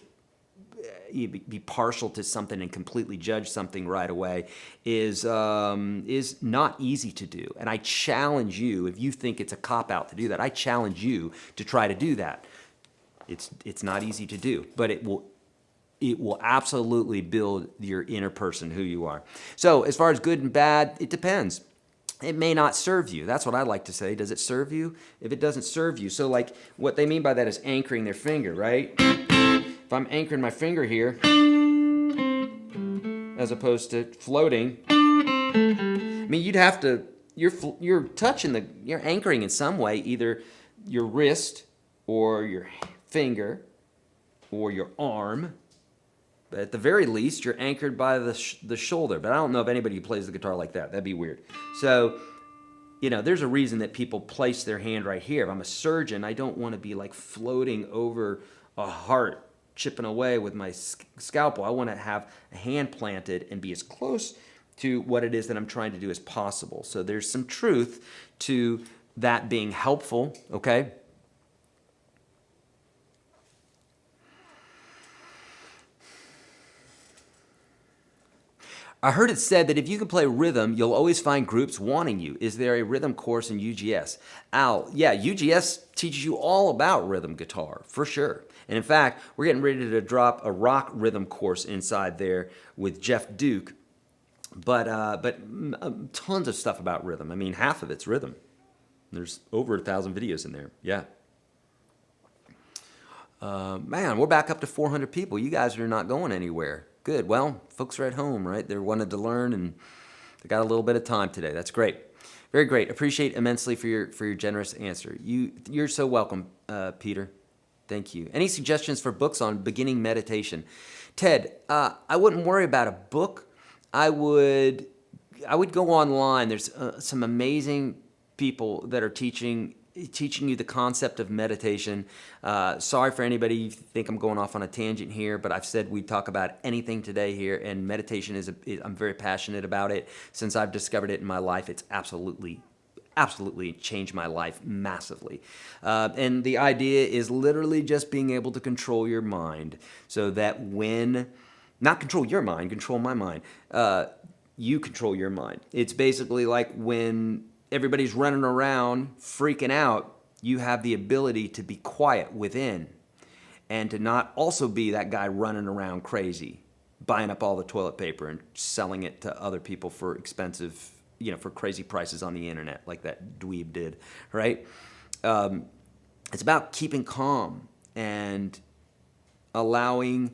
be partial to something and completely judge something right away is not easy to do. And I challenge you, if you think it's a cop-out to do that, I challenge you to try to do that. It's not easy to do, but it will absolutely build your inner person, who you are. So as far as good and bad, it depends. It may not serve you. That's what I like to say. Does it serve you? If it doesn't serve you. So like what they mean by that is anchoring their finger, right? If I'm anchoring my finger here, as opposed to floating, I mean, you'd have to, you're anchoring in some way, either your wrist or your finger or your arm. But at the very least, you're anchored by the shoulder. But I don't know if anybody plays the guitar like that. That'd be weird. So, there's a reason that people place their hand right here. If I'm a surgeon, I don't want to be like floating over a heart, chipping away with my scalpel. I want to have a hand planted and be as close to what it is that I'm trying to do as possible. So there's some truth to that being helpful, okay? I heard it said that if you can play rhythm, you'll always find groups wanting you. Is there a rhythm course in UGS? Al, yeah, UGS teaches you all about rhythm guitar, for sure. And in fact, we're getting ready to drop a rock rhythm course inside there with Jeff Duke. But tons of stuff about rhythm. I mean, half of it's rhythm. There's over 1,000 videos in there. Yeah. Man, we're back up to 400 people. You guys are not going anywhere. Good. Well, folks are at home, right? They wanted to learn, and they got a little bit of time today. That's great. Very great. Appreciate immensely for your generous answer. You're so welcome, Peter. Thank you. Any suggestions for books on beginning meditation? Ted, I wouldn't worry about a book. I would go online. There's some amazing people that are teaching you the concept of meditation. Sorry for anybody you think I'm going off on a tangent here, but I've said we'd talk about anything today here, and meditation I'm very passionate about it. Since I've discovered it in my life, it's absolutely changed my life massively. And the idea is literally just being able to control your mind so that not control your mind, control my mind. You control your mind. It's basically like when everybody's running around freaking out, you have the ability to be quiet within and to not also be that guy running around crazy, buying up all the toilet paper and selling it to other people for expensive, for crazy prices on the internet like that dweeb did, right? It's about keeping calm and allowing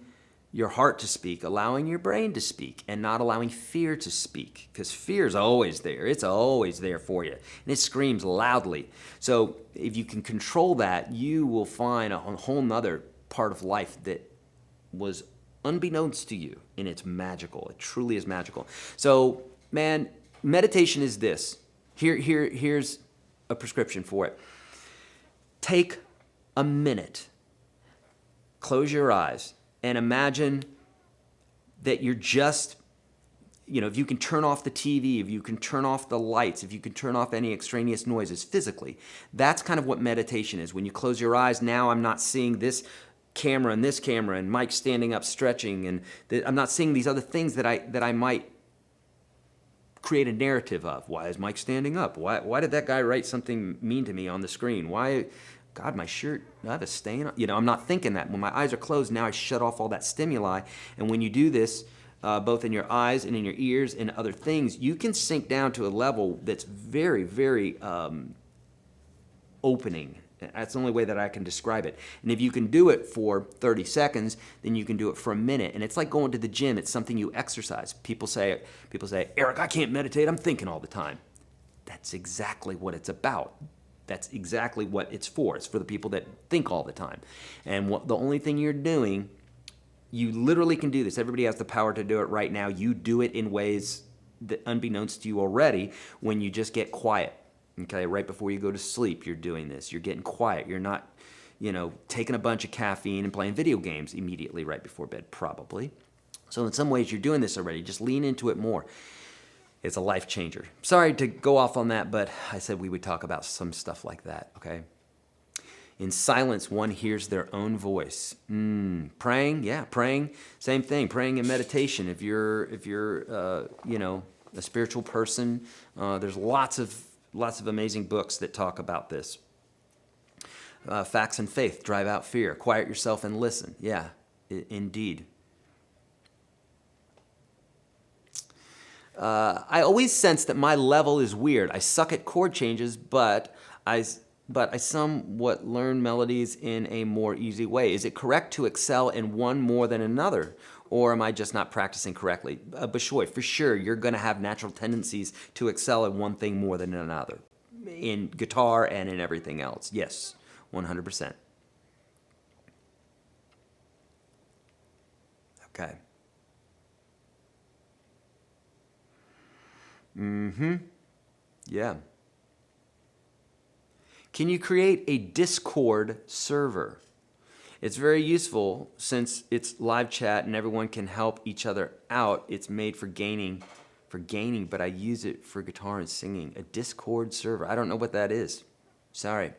your heart to speak, allowing your brain to speak, and not allowing fear to speak, because fear is always there. It's always there for you, and it screams loudly. So if you can control that, you will find a whole nother part of life that was unbeknownst to you, and it's magical. It truly is magical. So, man, meditation is this. Here's a prescription for it. Take a minute, close your eyes, and imagine that you're just, if you can turn off the TV, if you can turn off the lights, if you can turn off any extraneous noises physically, that's kind of what meditation is. When you close your eyes, now I'm not seeing this camera and Mike standing up stretching, and I'm not seeing these other things that I might create a narrative of. Why is Mike standing up? Why did that guy write something mean to me on the screen? Why... God, my shirt, I have a stain on. I'm not thinking that. When my eyes are closed, now I shut off all that stimuli. And when you do this, both in your eyes and in your ears and other things, you can sink down to a level that's very, very opening. That's the only way that I can describe it. And if you can do it for 30 seconds, then you can do it for a minute. And it's like going to the gym. It's something you exercise. People say, Eric, I can't meditate. I'm thinking all the time. That's exactly what it's about. That's exactly what it's for. It's for the people that think all the time. And the only thing you're doing, you literally can do this. Everybody has the power to do it right now. You do it in ways that, unbeknownst to you already, when you just get quiet. Okay, right before you go to sleep, you're doing this. You're getting quiet. You're not, taking a bunch of caffeine and playing video games immediately right before bed, probably. So in some ways, you're doing this already. Just lean into it more. It's a life changer. Sorry to go off on that, but I said we would talk about some stuff like that, okay? In silence, one hears their own voice. Praying, yeah, praying, same thing. Praying and meditation. If you're a spiritual person, there's lots of amazing books that talk about this. Facts and Faith, Drive Out Fear. Quiet yourself and listen. Yeah, indeed. I always sense that my level is weird. I suck at chord changes, but I somewhat learn melodies in a more easy way. Is it correct to excel in one more than another? Or am I just not practicing correctly? Bashoy, for sure, you're going to have natural tendencies to excel in one thing more than another. In guitar and in everything else. Yes, 100%. Okay. Yeah. Can you create a Discord server? It's very useful since it's live chat and everyone can help each other out. It's made for gaining, but I use it for guitar and singing. A Discord server. I don't know what that is. Sorry.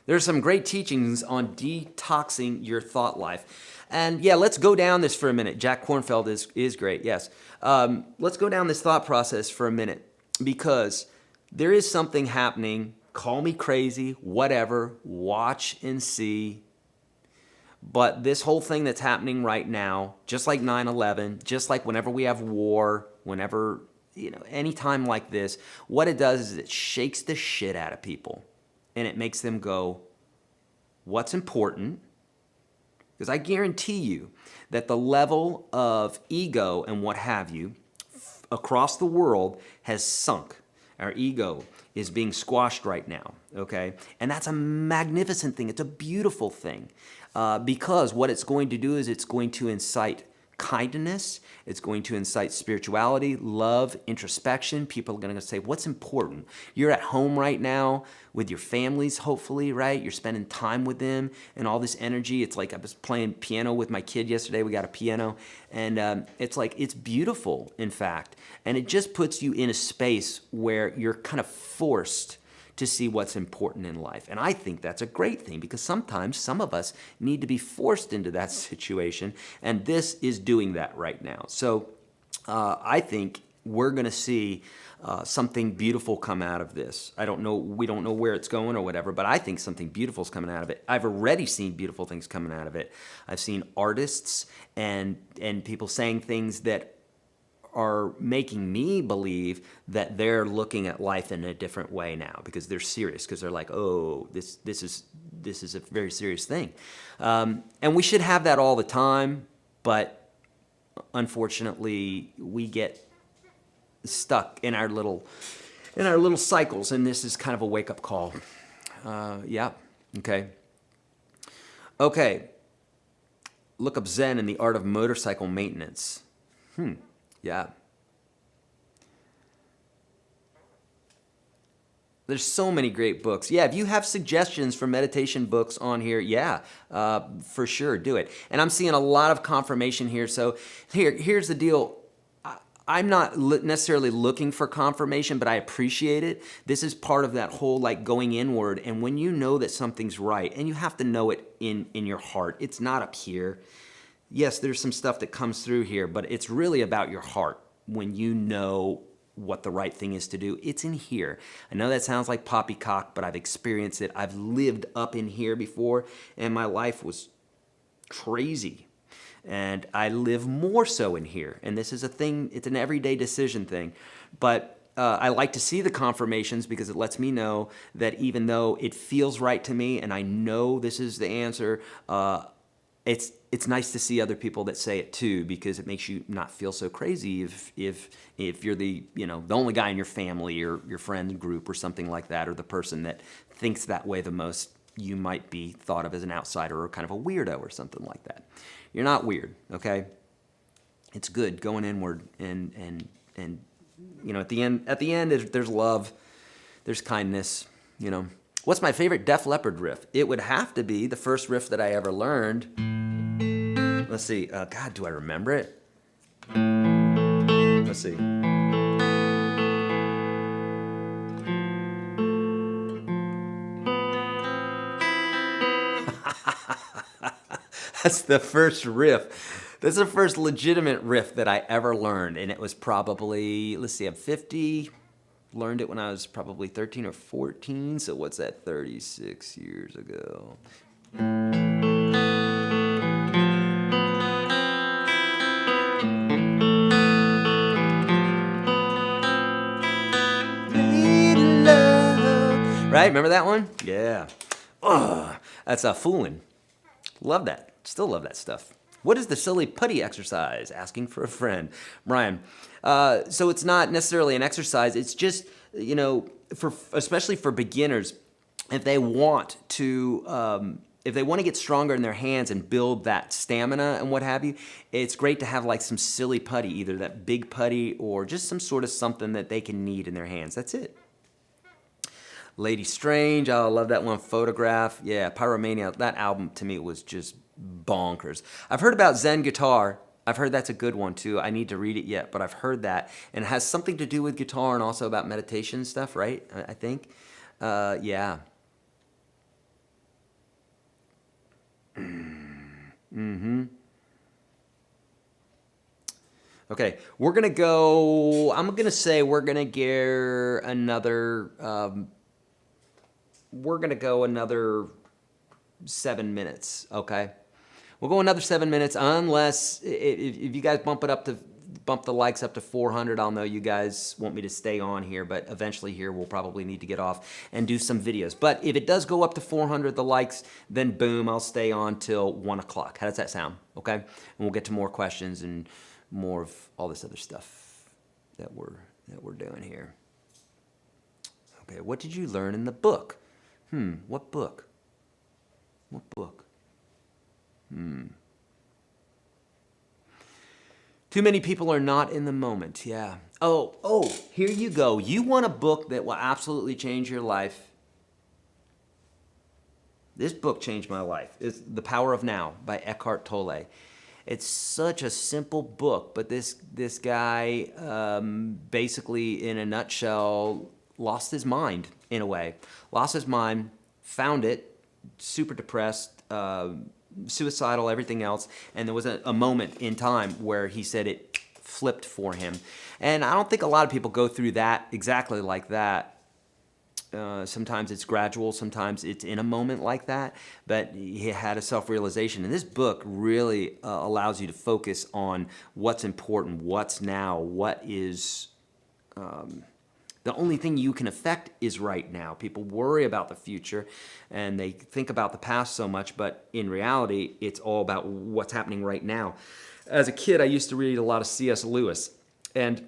There's some great teachings on detoxing your thought life. And yeah, let's go down this for a minute. Jack Kornfeld is great, yes. Let's go down this thought process for a minute, because there is something happening. Call me crazy, whatever, watch and see. But this whole thing that's happening right now, just like 9/11, just like whenever we have war, whenever, any time like this, what it does is it shakes the shit out of people. And it makes them go, what's important? Because I guarantee you that the level of ego and what have you across the world has sunk. Our ego is being squashed right now, okay? And that's a magnificent thing. It's a beautiful thing, because what it's going to do is it's going to incite kindness. It's going to incite spirituality, love, introspection. People are going to say, what's important? You're at home right now with your families, hopefully, right? You're spending time with them and all this energy. It's like I was playing piano with my kid yesterday. We got a piano. And it's like, it's beautiful, in fact. And it just puts you in a space where you're kind of forced to see what's important in life. And I think that's a great thing, because sometimes some of us need to be forced into that situation, and this is doing that right now. So I think we're going to see something beautiful come out of this. We don't know where it's going or whatever, but I think something beautiful is coming out of it. I've already seen beautiful things coming out of it. I've seen artists and people saying things that are making me believe that they're looking at life in a different way now, because they're serious, because they're like, oh, this is a very serious thing. And we should have that all the time, but unfortunately we get stuck in our little cycles, and this is kind of a wake-up call. Yeah, okay. Look up Zen and the Art of Motorcycle Maintenance. Yeah. There's so many great books. Yeah, if you have suggestions for meditation books on here, yeah, for sure, do it. And I'm seeing a lot of confirmation here. So here's the deal. I'm not necessarily looking for confirmation, but I appreciate it. This is part of that whole like going inward. And when you know that something's right, and you have to know it in your heart, it's not up here. Yes, there's some stuff that comes through here, but it's really about your heart. When you know what the right thing is to do, it's in here. I know that sounds like poppycock, but I've experienced it. I've lived up in here before, and my life was crazy. And I live more so in here. And this is a thing, it's an everyday decision thing. But I like to see the confirmations, because it lets me know that even though it feels right to me and I know this is the answer, it's nice to see other people that say it too, because it makes you not feel so crazy if you're the only guy in your family or your friend group or something like that, or the person that thinks that way the most. You might be thought of as an outsider or kind of a weirdo or something like that. You're not weird, okay? It's good going inward, and at the end there's love, there's kindness. What's my favorite Def Leppard riff? It would have to be the first riff that I ever learned. Let's see. God, do I remember it? Let's see. That's the first riff. That's the first legitimate riff that I ever learned. And it was probably, let's see, I'm 50. Learned it when I was probably 13 or 14. So what's that, 36 years ago? Right? Remember that one? Yeah. Ugh, that's a foolin'. Love that. Still love that stuff. What is the silly putty exercise? Asking for a friend. Brian. So it's not necessarily an exercise. It's just, especially for beginners, if they want to get stronger in their hands and build that stamina and what have you, it's great to have like some silly putty, either that big putty or just some sort of something that they can knead in their hands. That's it. Lady Strange, I love that one. Photograph, yeah, Pyromania, that album to me was just bonkers. I've heard about Zen guitar. I've heard that's a good one too. I need to read it yet, but I've heard that. And it has something to do with guitar and also about meditation stuff, right? I think. Yeah. Okay, we're gonna go. I'm gonna say we're gonna get another. We're gonna go another 7 minutes. Okay, we'll go another 7 minutes unless if you guys bump the likes up to 400. I'll know you guys want me to stay on here, but eventually here we'll probably need to get off and do some videos. But if it does go up to 400 the likes, then boom, I'll stay on till 1 o'clock. How does that sound? Okay, and we'll get to more questions and more of all this other stuff that we're doing here. Okay, what did you learn in the book? What book? What book? Too many people are not in the moment. Yeah. Oh, here you go. You want a book that will absolutely change your life. This book changed my life. It's The Power of Now by Eckhart Tolle. It's such a simple book, but this guy basically, in a nutshell, lost his mind in a way. Lost his mind, found it, super depressed, suicidal, everything else, and there was a moment in time where he said it flipped for him. And I don't think a lot of people go through that exactly like that. Sometimes it's gradual, sometimes it's in a moment like that, but he had a self-realization. And this book really allows you to focus on what's important, what's now, what is... the only thing you can affect is right now. People worry about the future and they think about the past so much, but in reality, it's all about what's happening right now. As a kid, I used to read a lot of C.S. Lewis, and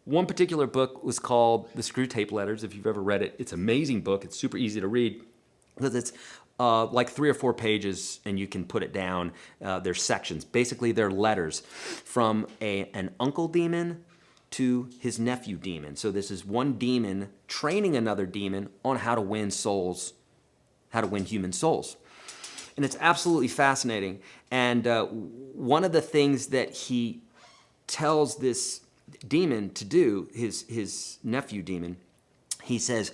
one particular book was called The Screwtape Letters. If you've ever read it, it's an amazing book. It's super easy to read because it's like 3 or 4 pages and you can put it down. There's sections. Basically, they're letters from an uncle demon to his nephew demon. So this is one demon training another demon on how to win souls, how to win human souls. And it's absolutely fascinating. And one of the things that he tells this demon to do, his nephew demon, he says,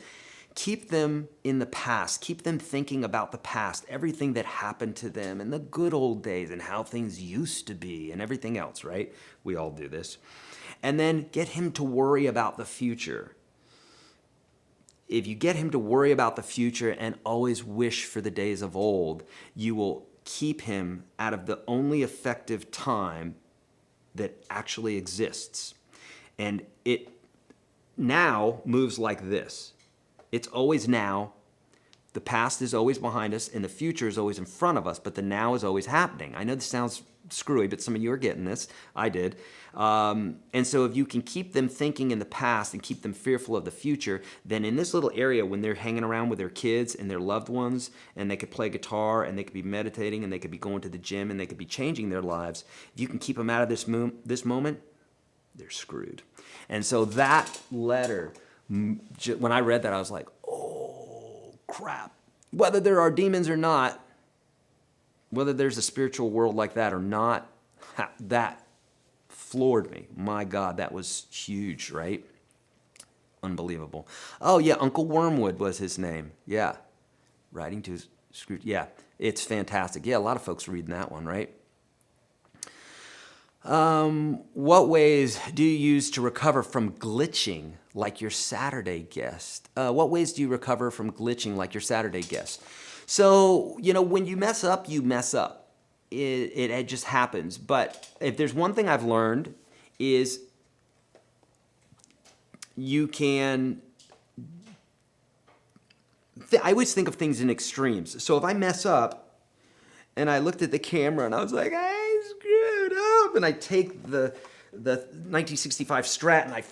keep them in the past, keep them thinking about the past, everything that happened to them in the good old days and how things used to be and everything else, right? We all do this. And then get him to worry about the future. If you get him to worry about the future and always wish for the days of old, you will keep him out of the only effective time that actually exists. And it now moves like this. It's always now. The past is always behind us, and the future is always in front of us, but the now is always happening. I know this sounds screwy, but some of you are getting this. I did. And so if you can keep them thinking in the past and keep them fearful of the future, then in this little area, when they're hanging around with their kids and their loved ones, and they could play guitar, and they could be meditating, and they could be going to the gym, and they could be changing their lives, if you can keep them out of this moment, they're screwed. And so that letter, when I read that, I was like, oh, crap. Whether there are demons or not, whether there's a spiritual world like that or not, that floored me. My God, that was huge, right? Unbelievable. Oh, yeah, Uncle Wormwood was his name. Yeah. Writing to Scrooge. Yeah, it's fantastic. Yeah, a lot of folks reading that one, right? What ways do you use to recover from glitching like your Saturday guest? What ways do you recover from glitching like your Saturday guest? So, when you mess up, you mess up. It just happens. But if there's one thing I've learned is you can... I always think of things in extremes. So if I mess up and I looked at the camera and I was like, I screwed up, and I take the 1965 Strat and I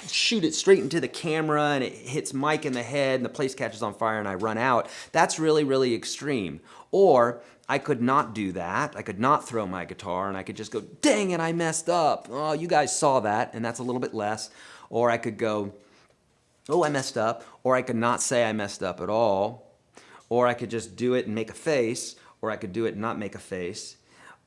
shoot it straight into the camera and it hits Mike in the head and the place catches on fire and I run out, that's really, really extreme. Or I could not do that. I could not throw my guitar and I could just go, dang it, I messed up. Oh, you guys saw that, and that's a little bit less. Or I could go, oh, I messed up. Or I could not say I messed up at all. Or I could just do it and make a face. Or I could do it and not make a face.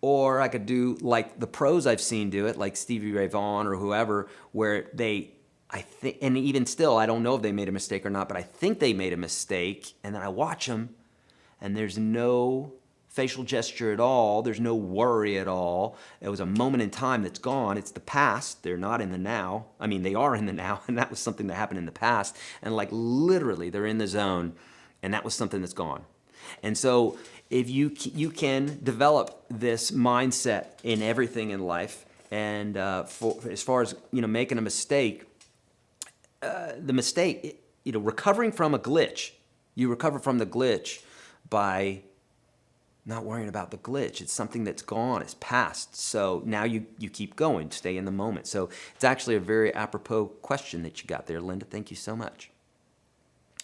Or I could do like the pros I've seen do it, like Stevie Ray Vaughan or whoever, where and even still, I don't know if they made a mistake or not, but I think they made a mistake, and then I watch them, and there's no facial gesture at all. There's no worry at all. It was a moment in time that's gone. It's the past. They're not in the now. I mean, they are in the now, and that was something that happened in the past. And like literally, they're in the zone, and that was something that's gone. And so if you can develop this mindset in everything in life, and as far as making a mistake, the mistake, recovering from a glitch, you recover from the glitch by not worrying about the glitch. It's something that's gone, it's past. So now you keep going, stay in the moment. So it's actually a very apropos question that you got there, Linda. Thank you so much.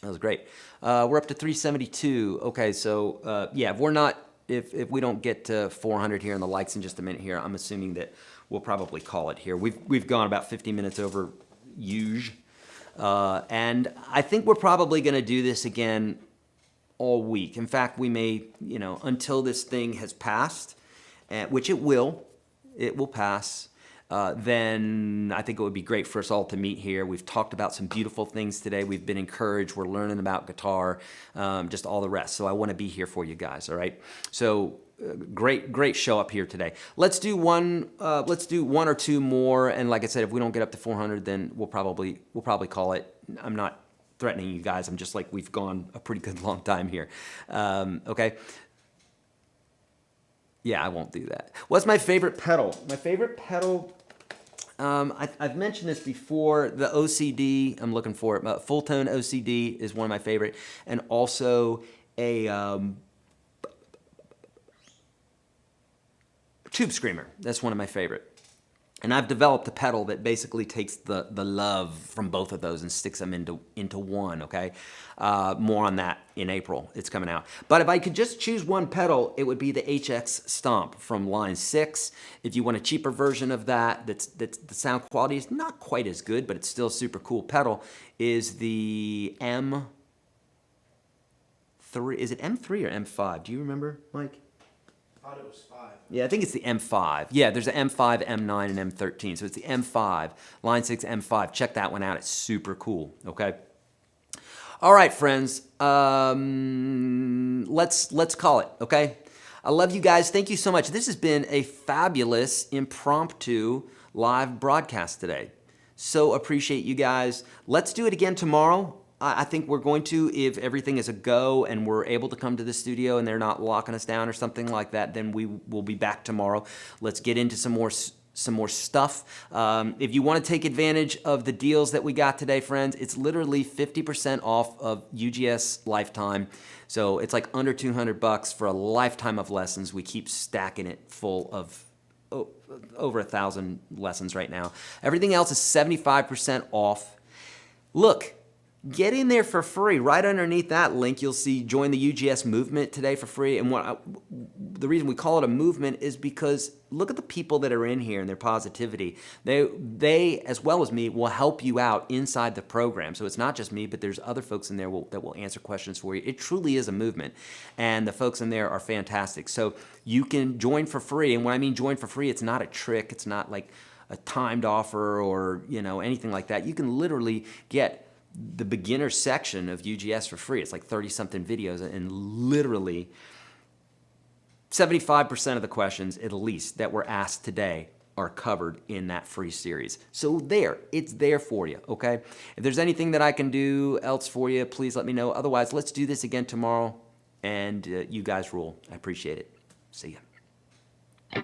That was great. We're up to 372. Okay, so yeah, if we don't get to 400 here in the likes in just a minute here, I'm assuming that we'll probably call it here. We've gone about 50 minutes over usual. And I think we're probably going to do this again all week. In fact, we may, until this thing has passed, which it will pass, then I think it would be great for us all to meet here. We've talked about some beautiful things today. We've been encouraged. We're learning about guitar, just all the rest. So I want to be here for you guys, all right? So great show up here today. Let's do one or two more, and like I said, if we don't get up to 400, then we'll probably call it. I'm not threatening you guys. I'm just like, we've gone a pretty good long time here. Okay. Yeah, I won't do that. What's my favorite pedal? My favorite pedal, I've mentioned this before, the OCD, I'm looking for it. Full tone OCD is one of my favorite, and also a Tube Screamer. That's one of my favorite. And I've developed a pedal that basically takes the love from both of those and sticks them into one, okay? More on that in April. It's coming out. But if I could just choose one pedal, it would be the HX Stomp from line 6. If you want a cheaper version of that, that's the sound quality is not quite as good, but it's still a super cool pedal, is the M3. Is it M3 or M5? Do you remember, Mike? I thought it was 5. Yeah, I think it's the M5. Yeah, there's an M5, M9, and M13. So it's the M5, line 6 M5. Check that one out. It's super cool, okay? All right, friends. Let's call it, okay? I love you guys. Thank you so much. This has been a fabulous impromptu live broadcast today. So appreciate you guys. Let's do it again tomorrow. I think we're going to, if everything is a go and we're able to come to the studio and they're not locking us down or something like that, then we will be back tomorrow. Let's get into some more stuff. If you want to take advantage of the deals that we got today, friends, it's literally 50% off of UGS Lifetime. So it's like under $200 for a lifetime of lessons. We keep stacking it full of over 1,000 lessons right now. Everything else is 75% off. Look, get in there for free. Right underneath that link, you'll see join the UGS movement today for free. And the reason we call it a movement is because look at the people that are in here and their positivity. They as well as me, will help you out inside the program. So it's not just me, but there's other folks in there that will answer questions for you. It truly is a movement. And the folks in there are fantastic. So you can join for free. And when I mean join for free, it's not a trick. It's not like a timed offer or anything like that. You can literally get the beginner section of UGS for free. It's like 30-something videos, and literally 75% of the questions, at least, that were asked today are covered in that free series. So it's there for you, okay? If there's anything that I can do else for you, please let me know. Otherwise, let's do this again tomorrow, and you guys rule. I appreciate it. See ya.